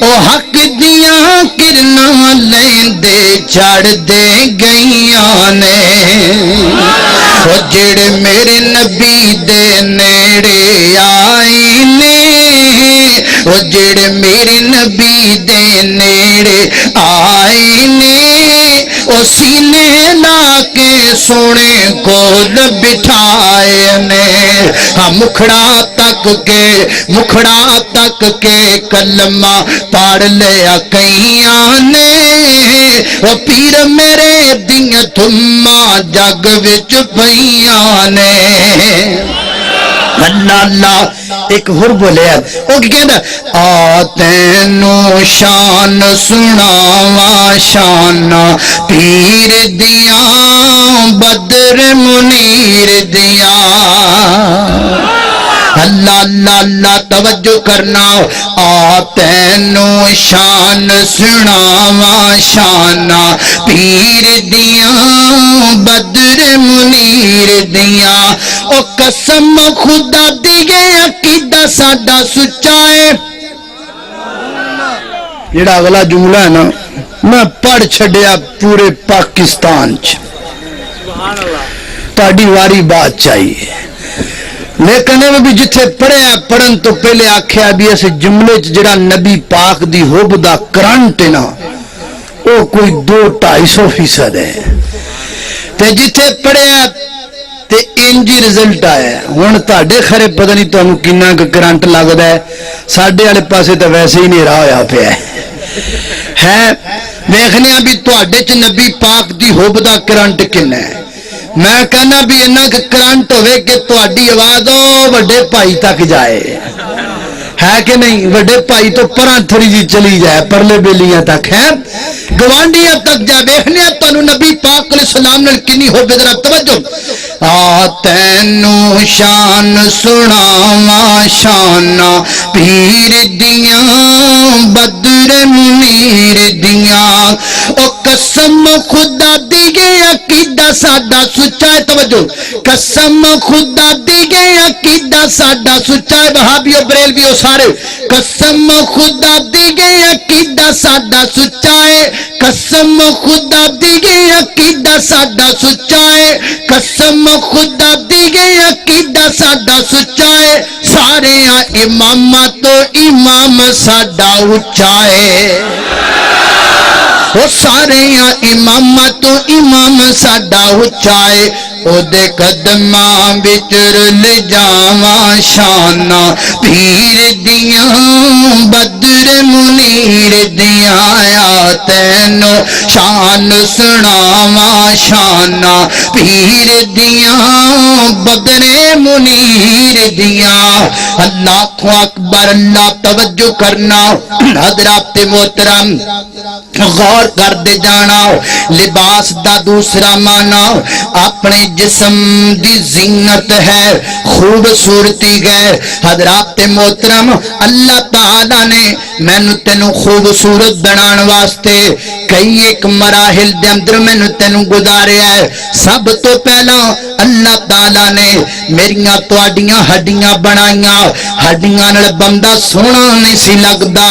او حق دیاں کرناں لیندے چڑھ دے گئیاں نے او جڑے میرے نبی دے نیڑے آئے نے او جڑے میرے نبی دے نیڑے آئے نے او سینے لا کے سونے کول بٹھائے نے مکھڑا تک کے کلمہ پڑھ لیا کئیاں نے او پیر میرے دیاں تھما جگ وچ پیاں نے اللہ اللہ ایک ہور بولیا او کی کہندا آ تینوں شان سناواں شان پیر دیاں بدر منیر دیاں اللہ اللہ اللہ توجہ کرنا آ تینوں شان سناواں شان پیر دیاں بدر منیر دیاں او قسم خدا دی عقیدہ ساڈا سچا ہے جڑا اگلا جملہ ہے نا میں پڑھ چھڈیا پورے پاکستان چ تہاڈی واری بات چاہیے لیکن میں بھی جتھے پڑھن تو پہلے آکھیا بھی اس جملے جڑا نبی پاک دی حب دا کرنٹ ہے نا وہ کوئی 200-250% ہے تے جتھے پڑھیا تے انجی رزلٹ آیا ہن تہاڈے خرے پتہ نہیں تانوں کنا کرنٹ لگدا ہے ساڈے والے پاسے تے ویسے ہی نہیں راہ ہویا پیا ہے ویکھنے بھی تہاڈے چ نبی پاک دی حب دا کرنٹ کنا ہے میں کہنا بھی انہاں کہ کرنٹ ہوئے کہ تہاڈی آواز وڈے بھائی تک جائے ہے کہ نہیں وڈے بھائی تو پراں تھوڑی جی چلی جائے پرلے بیلیاں تک ہے گوانڈیاں تک جائے ویکھنے تانوں نبی پاک علیہ السلام نال کنی ہو بے ذرا توجہ آ تینوں شان سناواں شان پیر دیاں بدر منیر دیاں او قسم خدا دی عقیدہ ساڈا سچا ہے توجہ قسم خدا دی عقیدہ ساڈا سچا ہے وہابیو بریلویو سارے قسم خدا دی عقیدہ ساڈا سچا ہے قسم خدا دی عقیدہ ساڈا سچا ہے قسم خدا دی عقیدہ ساڈا سچا ہے سارے اماماں تو امام ساڈا اونچا ہے وہ سارے اماماں تو امام ساڈا اونچا ہے او دے قدماں وچ رل جاواں شان پیر دیاں بدر منیر دیاں آیا تینوں شان سناواں شان پیر دیاں بدر منیر دیاں اللہ اکبر اللہ توجہ کرنا حضرات محترم غور کر دے جانا لباس دا دوسرا معنی اپنے جسم دی زینت ہے خوبصورتی ہے حضرات محترم اللہ تعالی نے مینوں تینوں خوبصورت بنان واسطے کئی ایک مراحل دے اندر مینوں تینوں گزاریا ہے سب تو پہلا اللہ تعالی نے میریاں تواڈیاں ہڈیاں بنائیاں ہڈیاں نال بندہ سونا نہیں سی لگدا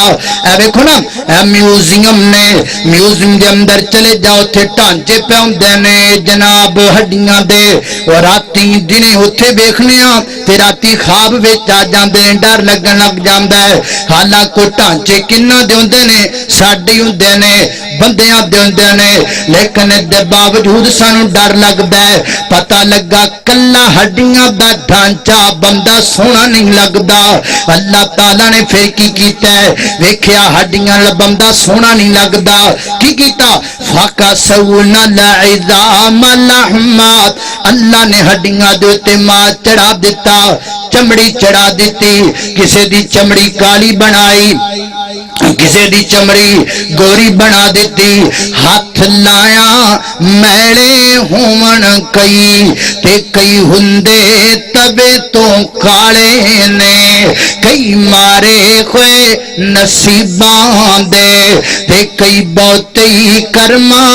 اے ویکھو نا اے میوزیم نے میوزیم دے اندر چلے جاؤ تھے ٹانچے پہ ہوندے نے جناب ہڈیاں دے اور راتی دنے اوتھے ویکھنے تے راتی خواب وچ آ جاندے ڈر لگن لگ جاندا ہے حالانکہ ٹانچے کنا دے ہوندے نے ساڈے ہوندے نے بندیاں دے ہوندے نے لیکن دے باوجود سانو ڈر لگدا ہے پتہ لگا کلا ہڈیاں دا ڈھانچہ بندہ سونا نہیں لگدا اللہ تعالی نے پھر کی کیتا ہے ویکھیا ہڈیاں بندہ سونا نہیں لگدا کی کیتا فَقَسَوْنَ الْعِظَامَ لَحْمَاتٍ اللہ نے ہڈیاں دے تے ماں چڑھا دیتا چمڑی چڑھا دیتی کسے دی چمڑی کالی بنائی کسے دی چمڑی گوری بنا دیتی ہاتھ لایا میلے ہومن کئی تے کئی ہندے تبے تو کالے نے کئی مارے ہوئے نصیبان دے تے کئی بہتی کرما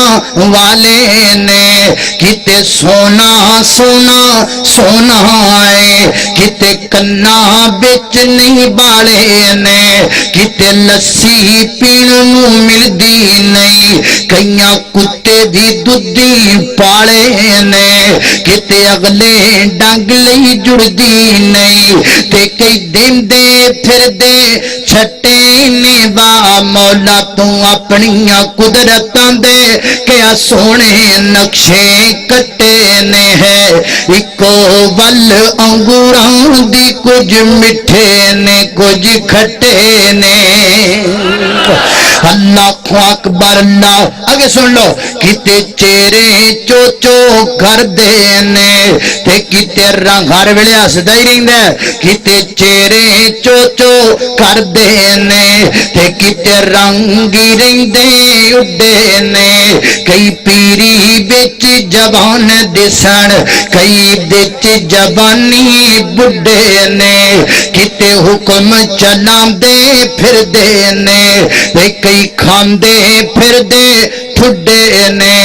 والے نے کتے سونا سونا سونا ہے کتے کنا بچ نہیں بالے نے کتے لسی پیڑنو مل دی نہیں کئیاں کتے دی دودھی پالے نے کتے اگلے ڈنگ لئی جڑ دی نہیں تے کئی دن دے پھر دے چھٹے نے با مولا تو اپنیاں قدرتاں دے کیا سونے نقشے کٹے نے ہے اکو ول انگوراں دی کچھ مٹھے نے کچھ کھٹے نے اللہ کو اکبر اللہ آگے سن لو کتے چہرے چوچو کر دینے تے کتے رنگ ہر ویلے ہسدا ہی رہندا کتے چہرے چوچو کر دینے تے کتے رنگی رہندے اڈے نے کئی پیری بچ جوان دسن کئی بچ جوانی بڈھے نے کتے حکم چلاندے پھر دینے تے کئی کھاندے پھر دے ٹھڈے نے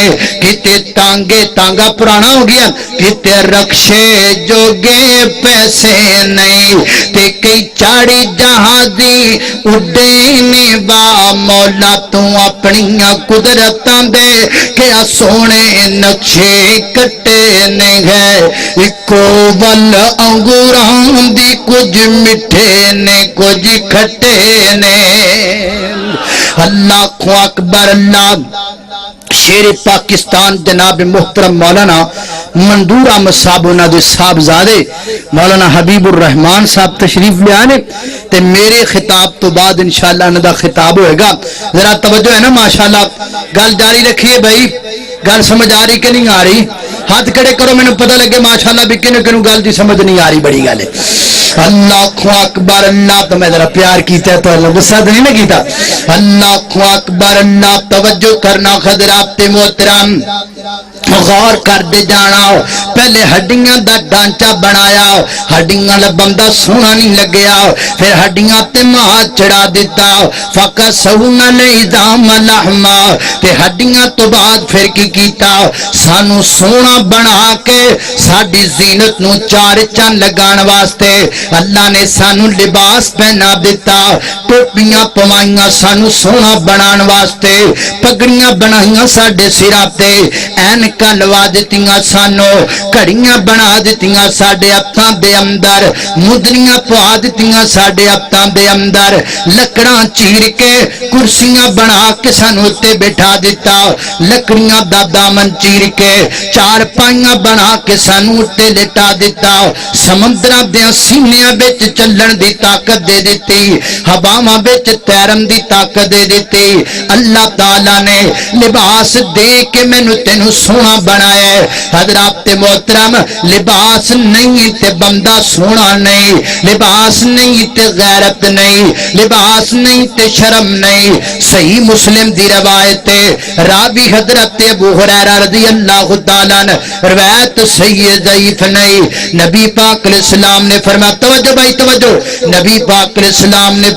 کتے تانگے تانگا پرانا ہو گیا کتے رکشے جوگے پیسے نہیں تے کئی چاڑی جہازی اڈے نے با مولا تو اپنیاں قدرتاں دے کیا سونے نقشے کٹے نے ہے اکو ول انگوراں دی کچھ مٹھے نے کچھ کھٹے نے اللہ کو اکبر اللہ شیر پاکستان جناب محترم مولانا منظور احمد صاحب انہاں دے صاحبزادے مولانا حبیب الرحمان صاحب تشریف لے آنے تے میرے خطاب تو بعد انشاءاللہ انہاں دا خطاب ہوئے گا ذرا توجہ ہے نا ماشاءاللہ گل جاری رکھیے بھائی گل سمجھ آ رہی کہ نہیں آ رہی ہاتھ کھڑے کرو میں نے پتہ لگے ماشاءاللہ بھی کنوں کنوں گل دی سمجھ نہیں آ رہی بڑی گل ہے اللہ کو اکبر اللہ تو میں ذرا پیار کیتا ہے تو اللہ غصہ تو نہیں کیتا اللہ کو اکبر اللہ توجہ کرنا حضرات محترم غور کر دے جانا پہلے ہڈیاں دا ڈانچہ بنایا ہڈیاں بندہ سونا نہیں لگیا پھر ہڈیاں تے ماں چڑھا دیتا فَقَسَوْنَ الْعِظَامَ لَحْمًا تے ہڈیاں تو بعد پھر کی کیتا سانو سونا بنا کے ساڈی زینت نو چار چاند لگان واسطے اللہ نے سانو لباس پہنا دیتا ٹوپیاں پوائیاں سانو سونا بنان واسطے پگڑیاں بنائیاں ساڈے سراں تے اینکاں لوا دتیاں سانو کڑیاں بنا دتیاں ساڈے ہتھاں دے اندر مدریاں پوا دتیاں ساڈے ہتھاں دے اندر لکڑاں چیر کے کرسیاں بنا کے سانو تے بٹھا دیتا لکڑیاں دا دامن چیر کے چار پائیاں بنا کے سانو تے لٹا دیتا سمندراں دے سینیاں وچ چلن دی طاقت دے دیتی ہواواں وچ تیرن دی طاقت دے دیتی اللہ تعالی نے لباس دے کے مینوں تینوں سونا بنایا ہے حضرات محترم لباس نہیں تے بندہ سونا نہیں لباس نہیں تے غیرت نہیں لباس نہیں تے شرم نہیں صحیح مسلم دی روایت ہے راوی حضرت ابو ہریرہ رضی اللہ تعالیٰ عنہ روایت صحیح ضعیف نہیں نبی پاک علیہ السلام نے فرمایا توجہ بھائی توجہ نبی پاک علیہ السلام نے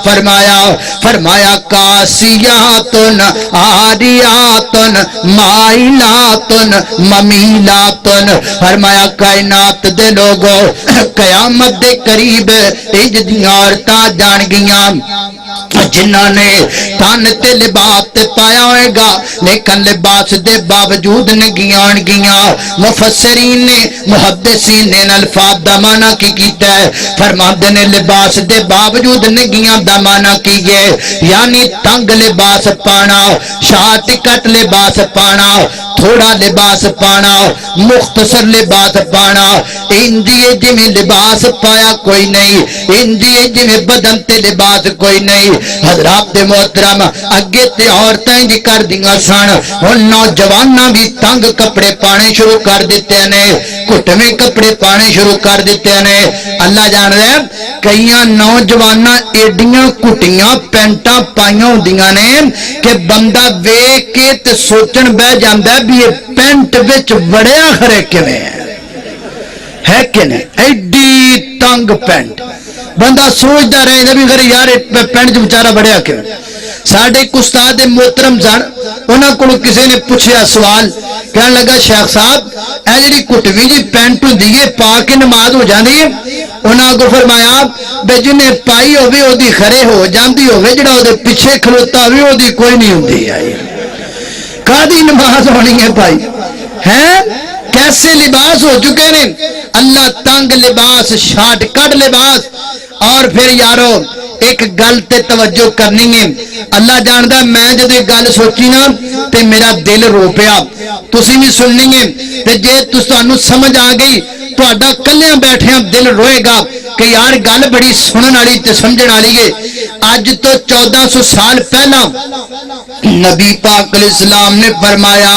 فرمایا کاسیاتن آریاتن مائلاتن ممیلاتن فرمایا کائنات دے لوگو قیامت دے قریب اج دیاں عورتاں جان گیاں جنہاں نے تن تے لباس تے پایا ہوئے گا لیکن لباس دے باوجود ننگیاں آن گیاں مفسرین نے محدثین نے الفاظ دا معنی کی کیتا ہے فرماندے نے لباس دے باوجود ننگیاں دا معنی کیے یعنی تنگ لباس پانا شارٹ کٹ لباس پانا تھوڑا لباس پانا مختصر لباس پانا انجیے جی میں لباس پایا کوئی نہیں انجیے جی میں بدن تے لباس کوئی نہیں حضرات محترم اگے تے عورتیں جی کر دیا سن اور نوجواناں بھی تنگ کپڑے پانے شروع کر دیتے ہیں گھٹویں کپڑے پانے شروع کر دیتے ہیں اللہ جان رہے ہیں کئی نوجواناں ایڈیاں کٹیاں پینٹاں پائیاں ہوندیاں نے کہ بندہ ویکھ کے تے سوچن بہ جاندا بھی یہ پینٹ وچ وڑیا کھڑے کیویں ہے کہ نہیں ایڈی تنگ پینٹ بندہ سوچتا رہے بھی گھر یار پینٹ بیچارہ بڑھیا کیوں ساڈے ایک استاد محترم سن انہاں کو کسی نے پوچھا سوال کہنے لگا شیخ صاحب اے جڑی کٹوی جی پینٹ ہوندی ہے پا کے نماز ہو جاندی ہے انہاں کو فرمایا بے جنہیں پائی ہوے اودی کھڑے ہو جاندی ہوے جڑا اودے پیچھے کھلوتا ہوے اودی کوئی نہیں ہوندی ہے کادی نماز ہونی ہے بھائی ہیں کیسے لباس ہو چکے ہیں اللہ تنگ لباس شارٹ کٹ لباس اور پھر یارو ایک گل تے توجہ کرنی ہے اللہ جاندا میں جب ایک گل سوچی نا تے میرا دل رو پیا تسی بھی سننی ہے تے جے تسانوں سمجھ آ گئی تہاڈا کلیاں بیٹھیاں دل روئے گا کہ یار گل بڑی سنن والی تے سمجھن والی ہے اج تو 1400 سال پہلا نبی پاک علیہ السلام نے فرمایا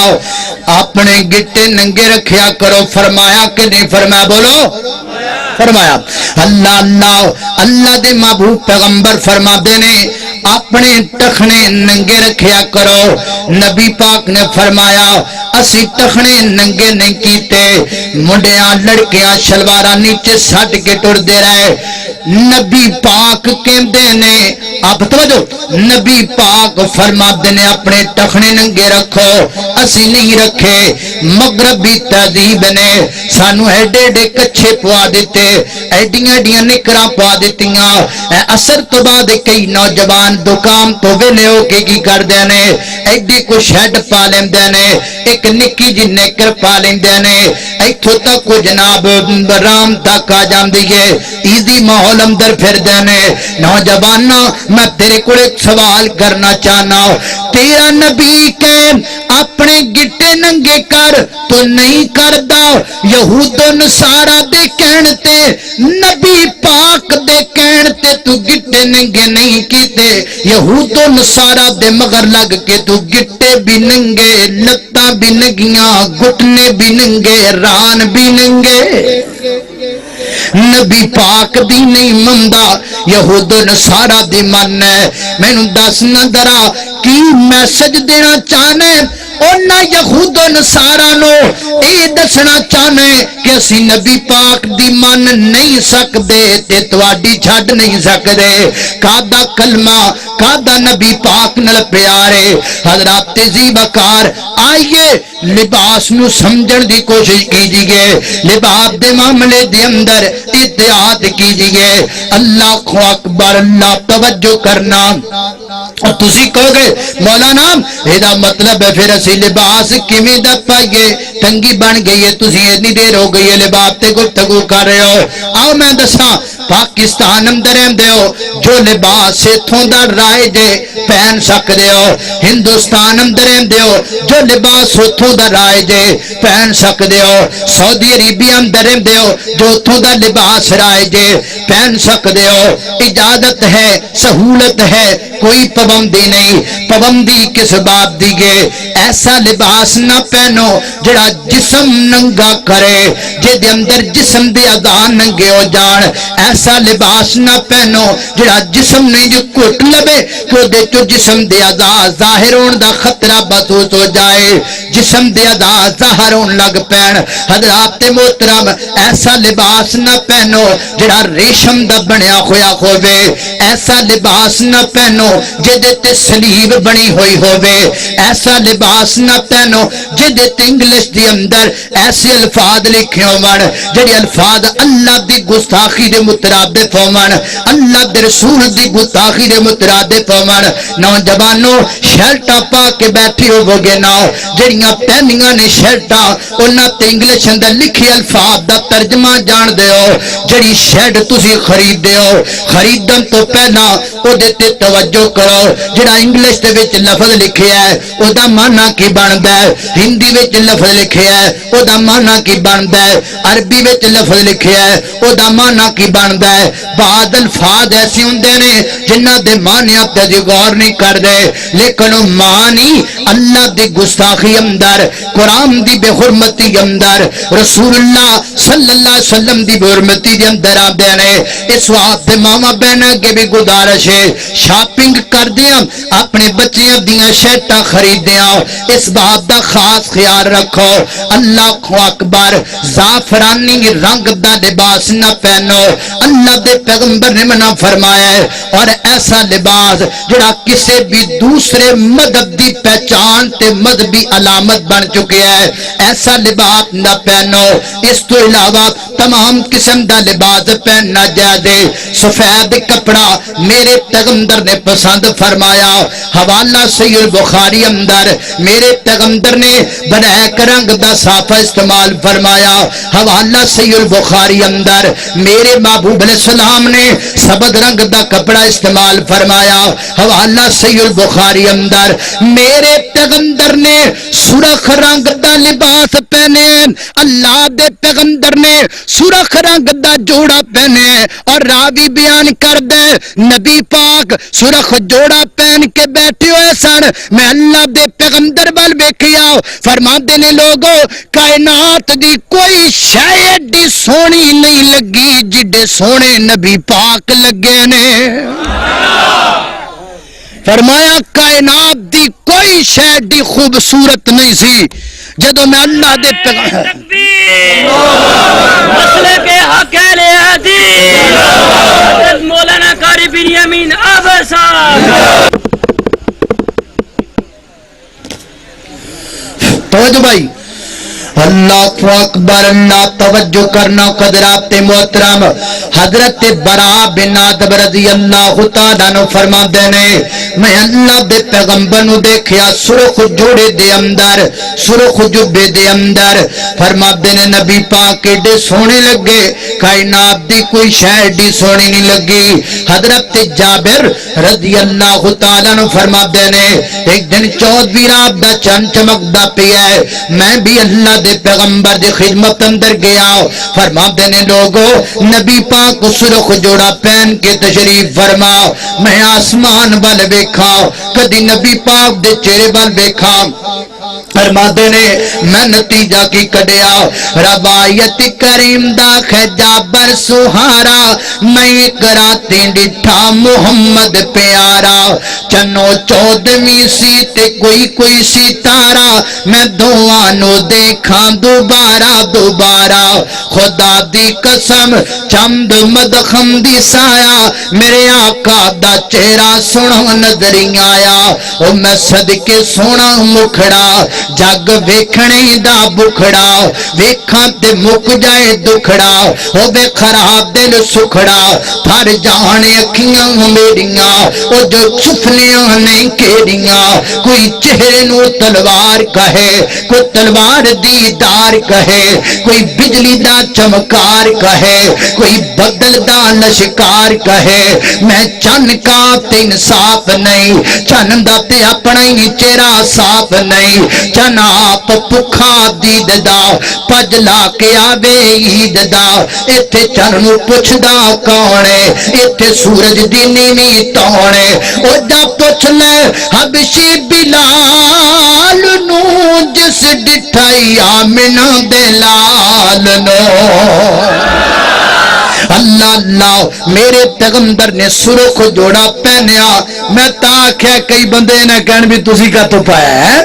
اپنے گٹے ننگے رکھیا کرو فرمایا کہ نہیں فرمایا بولو فرمایا اللہ اللہ اللہ دے محبوب پیغمبر فرما دینے اپنے ٹخنے ننگے رکھیا کرو نبی پاک نے فرمایا اسی ٹخنے ننگے نہیں کیتے منڈیاں لڑکیاں شلوارہ نیچے سٹ کے ٹر دے رہے نبی پاک کہندے نے آپ توجہ نبی پاک فرما دینے اپنے ٹخنے ننگے رکھو اسی نہیں رکھے مغربی تہذیب نے سانو ایڈے ایڈے کچھے پوا دیتے ایڈیاں ایڈیاں نکراں پوا دیتیاں اثر تو بعد کئی نوجوان دکان تو ویلے ہو کے کی کر دینے ایڈی کو شیڈ پا لیں دینے ایک نکی جی نیکر پا لیں دینے ایتھو تک کو جناب رام تک آ جان دیئے ایزی ماحول اندر پھر دینے نوجوانہ میں تیرے کو ایک سوال کرنا چاہنا تیرا نبی کہ اپنے گٹے ننگے کر تو نہیں کردہ یہود و نصارہ دے کہنتے نبی پاک دے کہنتے تو گٹے ننگے نہیں کیتے یہود و نصارہ دے مگر لگ کے تو گٹے بھی ننگے لتاں بھی ننگیاں گھٹنے بھی ننگے ران بھی ننگے نبی پاک دی نہیں مندہ یہود و نصارہ دی من ہے میں نو دس ندرہ کی میسج دینا چاہنے اور نہ یہود و نصارہ نو اے دسنا چاہنے کہ اسی نبی پاک دی من نہیں سکدے تے تواڈی چھڈ نہیں سکدے کادا کلمہ کادا نبی پاک نال پیارے حضرات تیزی بکار آئیے لباس نو سمجھن دی کوشش کیجئے لباس دے معاملے دے اندر اتحاد کیجئے اللہ کو اکبر اللہ توجہ کرنا اور تسی کہو گے مولانا ایدہ مطلب ہے پھر اسی لباس کمی دا پائیے تنگی بن گئی ہے تسی اتنی دیر ہو گئی ہے لباس تے گفتگو کر رہے ہو آؤ میں دسا پاکستان اندر اندے ہو جو لباس اتھوں دا رائے جے پہن سکتے ہو ہندوستان اندر اندے ہو جو لباس اتھوں دا رائے جے پہن سکتے ہو سعودی عربیہ اندر اندے ہو جو اتھوں دا لباس رائے جے پہن سکتے ہو اجازت ہے سہولت ہے کوئی پابندی نہیں پابندی کس بات دیگے ایسا لباس نہ پہنو جڑا جسم ننگا کرے جے دے اندر جسم دے اعضاء ننگے ہو جان ایسا لباس نہ پہنو جڑا جسم نہیں جو کٹ لبے تو دے چو جسم دے اعضاء ظاہر ہون دا خطرہ محسوس ہو جائے جسم دے ادا ظاہر ہون لگ پین حضرات محترم ایسا لباس نہ پہنو جڑا ریشم دا بنیا ہویا ہووے ایسا لباس نہ پہنو جدے تے سلیب بنی ہوئی ہووے ایسا لباس نہ پہنو جدے تے انگلش دی اندر ایسے الفاظ لکھے ہون جڑے الفاظ اللہ دی گستاخی دے مترادف ہون اللہ دے رسول دی گستاخی دے مترادف ہون نوجوانوں شرٹاں پا کے بیٹھی ہوو گے نا جڑیاں پہنیاں نے شرٹاں انہاں تے انگلش اندر لکھے الفاظ دا ترجمہ جان دے ہو جڑی شرٹ تسی خرید دے ہو خریدن تو پہلا او دے تے توجہ کرو جڑا انگلش دے وچ لفظ لکھیا ہے او دا معنی کی بندا ہے ہندی وچ لفظ لکھیا ہے او دا معنی کی بندا ہے عربی وچ لفظ لکھیا ہے او دا معنی کی بندا ہے بعض الفاظ ایسے ہوندے نے جنہاں دے معنی تے غور نہیں کردے لیکن او معنی اللہ دی گستاخی اندر قرآن دی بے حرمتی اندر رسول اللہ صلی اللہ علیہ وسلم دی بے حرمتی دی اندر آدھے نے اس وقت ماما بہنا کے بھی گزارش ہے شاپنگ کر دیا اپنے بچیاں دیاں شرٹاں خرید دیا اس بات دا خاص خیال رکھو اللہ اکبر زعفرانی رنگ دا لباس نہ پہنو اللہ دے پیغمبر نے منع فرمایا ہے اور ایسا لباس جڑا کسی بھی دوسرے مذہب دی پہچان تے مذہبی علامت بن چکے ہے ایسا لباس نہ پہنو اس تو علاوہ تمام قسم دا لباس پہننا جائے سفید کپڑا میرے پیغمبر نے پسند فرمایا حوالہ صحیح بخاری اندر میرے پیغمبر نے بلیک رنگ دا صافہ استعمال فرمایا حوالہ صحیح بخاری اندر میرے محبوب علیہ السلام نے سبز رنگ دا کپڑا استعمال فرمایا حوالہ صحیح بخاری اندر میرے پیغمبر نے سرخ رنگ دا لباس پہنے اللہ دے پیغمبر نے سرخ رنگ دا جوڑا پہنے اور راوی بیان کر دے نبی پاک سرخ جوڑا پہن کے بیٹھے ہوئے سن میں اللہ دے پیغمبر وال ویکھیا فرماندے نے لوگوں کائنات دی کوئی شے ایڈی سونی نہیں لگی جڈے سونے نبی پاک لگے نے فرمایا کائنات دی کوئی شے ایڈی خوبصورت نہیں سی جدو میں اللہ دے پیغمبر مسئلے کے حق اہل حدیث مولانا قاری بن یمین آبسا توجہ بھائی اللہ اکبر اللہ توجہ کرنا قدرات محترم حضرت برا بن عازب رضی اللہ تعالیٰ عنہ فرما دینے میں اللہ دے پیغمبر نو دیکھیا سرخ جوڑے دے اندر سرخ جبے دے اندر فرما دینے نبی پاک ایڈے سونے لگے کائنات دی کوئی شے دی سونی نہیں لگی حضرت جابر رضی اللہ تعالیٰ عنہ فرما دینے ایک دن 14ویں رات دا چند چمکدا پیا ہے میں بھی اللہ دے پیغمبر دے خدمت اندر گیا فرما دینے لوگوں نبی پاک سرخ جوڑا پہن کے تشریف فرما میں آسمان وال ویکھا کدی نبی پاک دے چہرے وال ویکھا فرما دینے میں نتیجہ کی کڈیا روایت کریم دا خجابر سہارا میں کراتی ڈٹھا محمد پیارا چنو 14ویں سی تے کوئی ستارہ میں دوانو دیکھاں دوبارہ خدا دی قسم چمد مدخم دی سایا میرے آقا دا چہرہ سونا نظری آیا او میں صدقے سونا مکھڑا جگ ویکھنے دا بکھڑا ویکھاں تے مک جائے دکھڑا او بے خراب دل سکھڑا پھر جانے اکھیاں میریاں او جو چھپنیاں نہیں کیڑیاں کوئی چہرے نو تلوار کہے کوئی تلوار دیدار کہے کوئی بجلی دا چمکار کہے کوئی بدل دا لشکار کہے میں چن کا تے انصاف نہیں چن دا تے اپنا ہی چہرہ صاف نہیں چن آپ پکھا دید دا پجلا کے آوے عید دا ایتھے چن نو پوچھ دا کونے ایتھے سورج دی نیویں تونے او جا پوچھ لے حبشی بلال نو جس ڈٹھائی آمنہ دے لال نو اللہ اللہ میرے پیغمبر نے سرخ جوڑا پہنیا میں تا آخیا کئی بندے نے کہن بھی تسی کا تو پایا ہے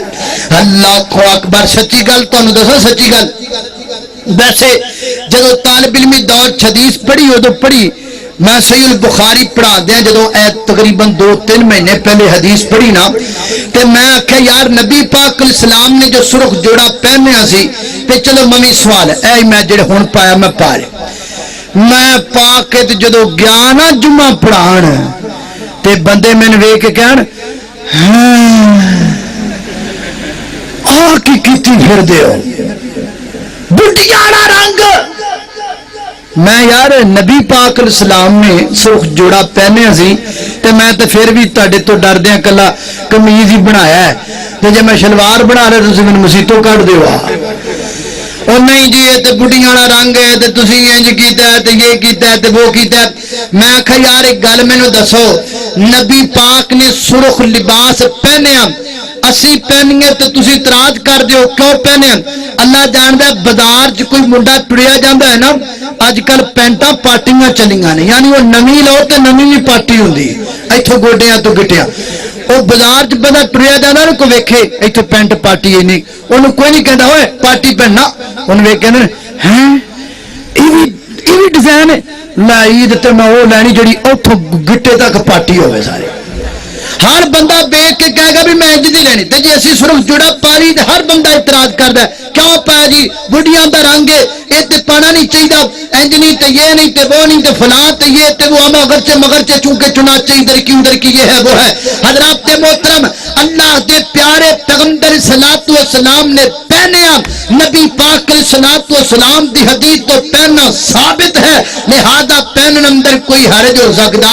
اللہ اکبر سچی گل تانوں دسو سچی گل ویسے جدو طالب علمی دور حدیث پڑھی ادو پڑھی میں صحیح البخاری پڑھا دیا جدو تقریباً 2-3 مہینے پہلے حدیث پڑھی نا تے میں آخیا یار نبی پاک علیہ السلام نے جو سرخ جوڑا پہنیا سی تے چلو ممی سوال ہے اے میں جڑے ہن پایا میں پا لیا میں پا کے تے جدو گیا نا جمعہ پڑھان تے بندے میں ویکھ کے کہن آ کی کیتی پھر دیو بڈیاڑا رنگ میں یار نبی پاک علیہ السلام نے سرخ جوڑا پہنیا سی تے میں تے پھر بھی تہاڈے تو ڈردیاں کلا قمیض ہی بنایا ہے تے جے میں شلوار بنا رہا تسی مینوں مسیتوں کڈ دیو او نہیں جی یہ تے بڈیاں والا رنگ ہے تے تسی انج کیتا ہے تے یہ کیتا ہے تے وہ کیتا ہے میں آکھا یار ایک گل مینوں دسو نبی پاک نے سرخ لباس پہنیا اسی پہنیے تو تسی اعتراض کر دیو کیوں پہنے اللہ جاندا ہے بازار چ کوئی منڈا ٹریا جاندا ہے نا اج کل پینٹاں پارٹیاں چلیاں نے یعنی وہ نویں لو تے نویں بھی پارٹی ہوندی ایتھوں گوڈیاں تو گٹیاں وہ بازار چ بندہ ٹریا جاندا نا کوئی ویکھے ایتھوں پینٹ پارٹی نہیں اونوں کوئی نہیں کہندا اوئے پارٹی پہننا اون ویکھ کہندے ہیں ای وی ڈیزائن ہے لا عید تے میں وہ لینی جڑی اوتھوں گٹے تک پارٹی ہوے سارے ہر بندہ دیکھ کے کہے گا بھی میں انج دی لینی تے جی اسی سرخ جڑا پاری تے ہر بندہ اعتراض کردا ہے کیوں پایا جی بڈیاں دا رنگ ہے اے تے پانا نہیں چاہیے انج نہیں تے یہ نہیں تے وہ نہیں تے فلاں تے یہ تے وہ مگر سے چونکہ چنانچہ ادھر کی یہ ہے وہ ہے حضرات محترم اللہ دے پیارے پیغمبر صلوات و سلام نے پہنیا نبی پاک علیہ الصلوۃ والسلام دی حدیث تو پہننا ثابت ہے لہذا پہنن اندر کوئی حرج ہو سکتا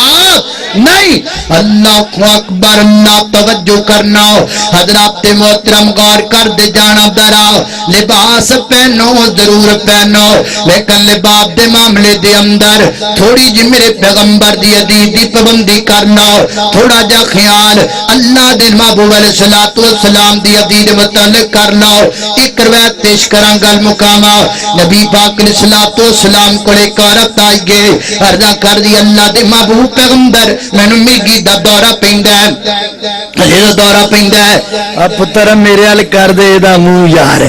نہیں اللہ اکبر اللہ توجہ کرنا حضرات محترم غور کر دے جانا ذرا لباس پہنو ضرور پہنو لیکن لباس دے معاملے دے اندر تھوڑی جی میرے پیغمبر دی حدیث دی پابندی کرنا تھوڑا جا خیال اللہ دے محبوب علیہ الصلوۃ والسلام دی حدیث متعلق کر لو ایک روایت پیش کراں گل مقامہ نبی پاک علیہ الصلوۃ والسلام کولے ایک عورت آئی گئی عرض کر دی اللہ دے محبوب پیغمبر مینوں مرگی دا دورہ پیندا ہے یہ دورہ پیندا ہے پتر میرے ال کر دے دا منہ یار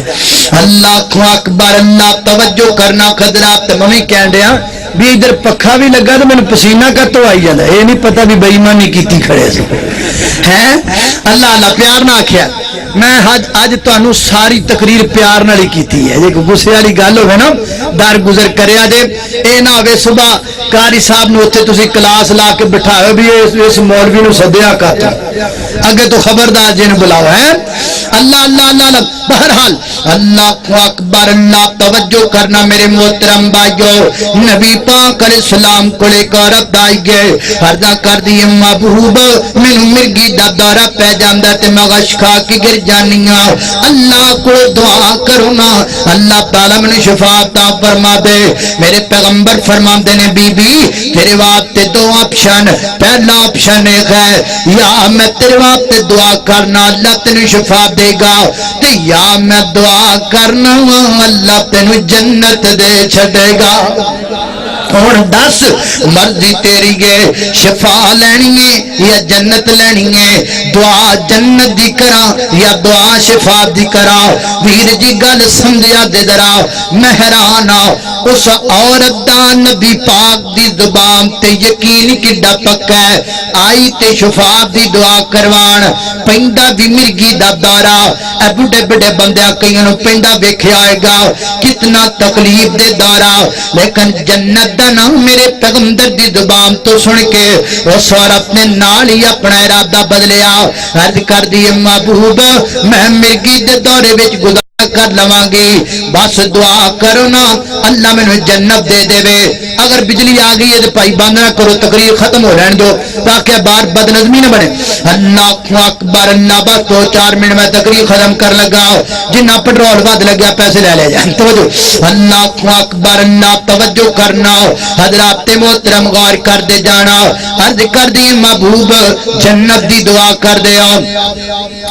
اللہ اکبر اللہ توجہ کرنا حضرات میں کہن دیا بھی ادھر پکھا بھی لگا تو میں پسینہ کا تو آئی جاتا یہ نہیں پتا بھی بے ایمانی کیتی کھڑے سے ہیں اللہ اللہ پیار نہ آکھیا میں اج تانوں ساری تقریر پیار نال ہی کیتی ہے جے غصے والی گل ہوے نا در گزر کریا جے اے نہ ہوے صبح قاری صاحب نو اوتھے تسی کلاس لا کے بٹھاؤ بھی اس مولوی نو سدیا کر اگے تو خبردار جی نو بلاؤ ہے اللہ اللہ اللہ بہرحال اللہ اکبر اللہ توجہ کرنا میرے محترم بھائیو نبی پاک علیہ السلام کو ایک عورت آئی گئے عرض کر دی محبوب مینوں مرگی دا دورہ پہ جاندا تے میں غش کھا کے گر جانی ہاں اللہ کو دعا کرو نا اللہ تعالی مینوں شفا عطا فرما دے میرے پیغمبر فرماندے نے بی بی تیرے واسطے دو آپشن پہلا آپشن ہے یا میں تیرے واسطے دعا کرنا اللہ تینوں شفا دے گا تے یا میں دعا کرنا اللہ تینوں جنت دے چھڈے گا اور دس مرضی تیری ہے شفا لینی ہے یا جنت لینی ہے دعا جنت دی کرا یا دعا شفا دی کرا ویر جی گل سمجھا دے درا مہرانا اس عورت دا نبی پاک دی زبان تے یقین کڈا پکا ہے آئی تے شفا دی دعا کروان پیندا بھی مرگی دا دورہ اے بڑے بڑے بندیاں کئیاں نوں پیندا ویکھیا آئے گا کتنا تکلیف دے دورہ لیکن جنت دا نام میرے پیغمبر دی زبان تو سن کے اس عورت نے نال ہی اپنا ارادہ بدلیا عرض کر دی محبوب میں مرگی دے دورے وچ گزار کر لواں گی بس دعا کرو نا اللہ میں جنت دے دے وے اگر بجلی آ گئی ہے تو بھائی بند نہ کرو تقریر ختم ہو رہنے دو تاکہ بار بد نظمی نہ بنے اللہ اکبر اللہ بس 2-4 منٹ میں تقریر ختم کر لگا جنہ پٹرول ود لگیا پیسے لے لے جائیں توجہ اللہ اکبر اللہ توجہ کرنا حضرات محترم غور کر دے جانا عرض کر دی محبوب جنت دی دعا کر دے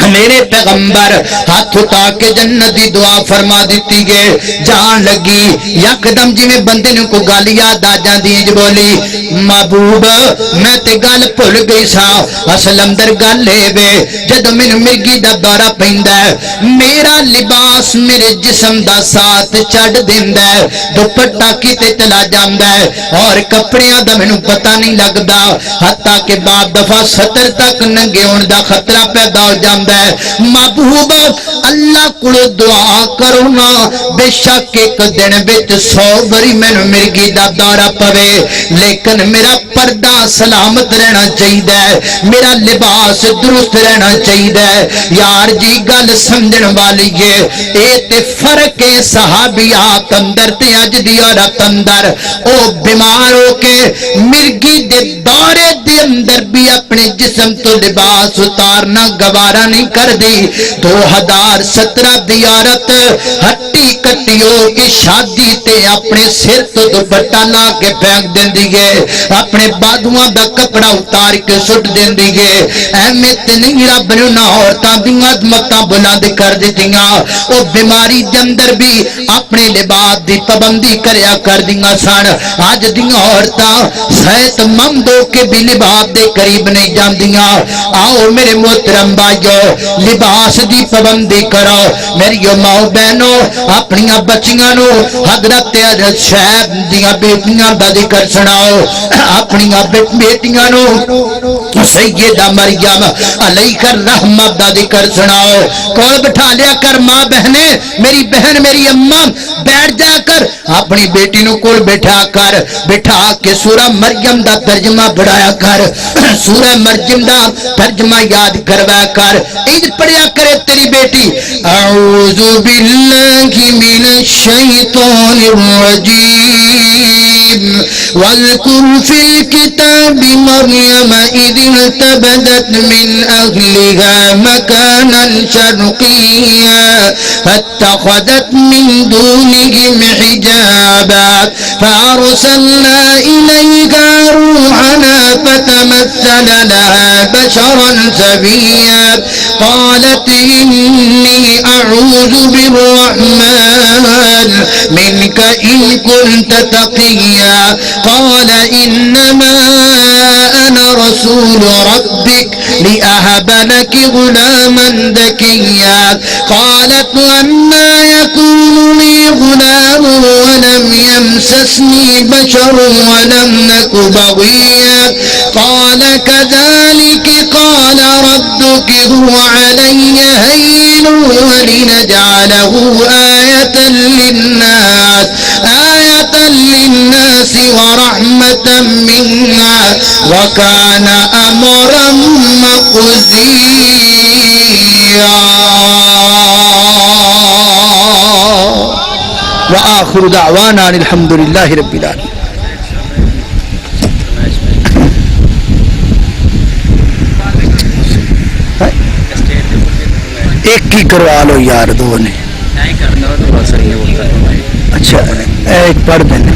میرے پیغمبر ہاتھ اٹھا کے جنت دی دعا فرما دیتی گے جان لگی یکدم جی میں بندے نے کو گل یاد آ جاندی ہے بولی محبوب میں تے گل بھول گئی سا اصل اندر گل ہے وے جدوں مینوں مرگی دا دورہ پیندا ہے میرا لباس میرے جسم دا ساتھ چھڈ دیندا ہے دوپٹہ کیتے چلا جاندا ہے اور کپڑیاں دا مینوں پتہ نہیں لگدا حتیٰ کہ بعد دفعہ سطر تک ننگے ہون دا خطرہ پیدا ہو جاندا ہے محبوب اللہ کو دعا کرو نا بے شک ایک دن وچ 100 بری مینوں مرگی دا دورہ پوے لیکن میرا پردہ سلامت رہنا چاہیے میرا لباس درست رہنا چاہیے یار جی گل سمجھن والی ہے اے تے فرق صحابیات اندر تے اج دی عورت اندر او بیمار ہو کے مرگی دے دورے دے اندر بھی اپنے جسم تو لباس اتارنا گوارا نہیں کر دی 2017 دی عورت ہٹی کٹی ہو کے شادی تے اپنے سر تو دوپٹہ لا کے پھینک دیندی ہے اپنے بادواں دا کپڑا اتار کے سٹ دیندی ہے اہمیت نہیں رب نے نہ عورتاں دی عظمتاں بلند کر دتیاں او بیماری دے اندر بھی اپنے لباس دی پابندی کریا کر دیاں سن اج دی عورتاں صحت مند ہو کے بھی لباس دے قریب نہیں جاندیاں آؤ میرے محترم بھائیو لباس دی پابندی کرو میری ماں بہنوں اپنی بچیاں نو حضرت شعیب دیاں بیٹیاں دا ذکر سناؤ اپنی بیٹیاں نو سیدہ مریم علیہ الرحمت دا ذکر سناؤ کول بٹھا لیا کر ماں بہنیں میری بہن میری اماں بیٹھ جا کر اپنی بیٹی نو کول بٹھا کے سورہ مریم دا ترجمہ پڑھایا کر سورہ مریم دا ترجمہ یاد کروایا کر عید پڑھیا کرے تیری بیٹی اعوذ باللہ من الشیطان الرجیم واذکر فی الکتاب مریم اذ انتبذت من اہلها مکانا شرقیا فاتخذت من دونهم حجابا فارسلنا الیها روحنا فتمثل لها بشرا سویا قالت انی اعوذ بالرحمن منك ان كنت تقيا قال انما انا رسول ربك لأهب لك غلاما ذكيا قالت أنا يكون لي غلام ولم يمسسني بشر ولم نك بغيا قال كذلك قال ربك هو علي هين ولنجعله آية للناس ورحمة منا وكان أمرا مقضيا وآخر دعوانا الحمد لله رب العالمين ایک ہی کروا لو یار دو نے اچھا ایک پڑھ دینا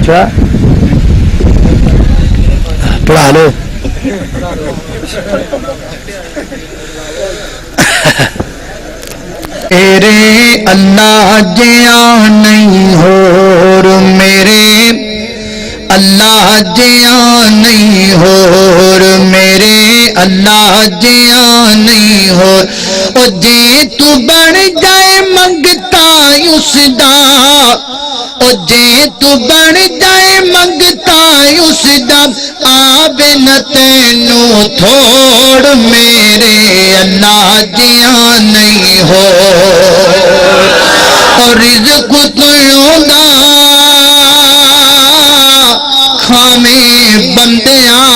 کیا پڑھا لو میرے اللہ جیا نہیں ہو میرے اللہ جیا نہیں ہو میرے اللہ جیا نہیں ہو او جے تو بڑھ جائے منگتا اس دا او جے تو بڑھ جائے منگتا اس دا آبے نہ تینوں تھوڑ میرے اللہ جیا نہیں ہو اور رزق تو دا کھامے بندیاں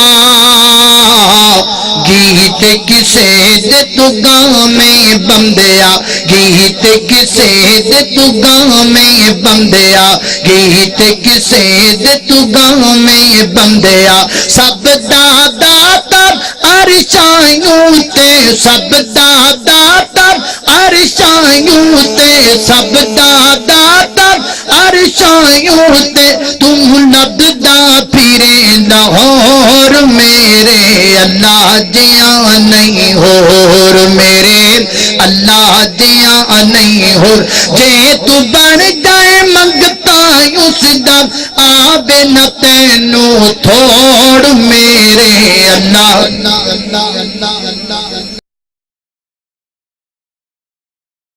گیت کسے دے تو گاں میں بندیا گیت کسے دے تو گاں میں بندیا گیت کسے دے تو گاں میں بندیا سب دادا تب عرشائیوں تے سب دادا تب عرشائیوں تے سب دادا تب عرشائیوں تے تم لبدا پھرے لاہور میرے اللہ دیاں نہیں ہور میرے اللہ دیاں نہیں ہور جے تو بن جائے منگتا اس دا آبے نہ تینوں تھوڑ میرے اللہ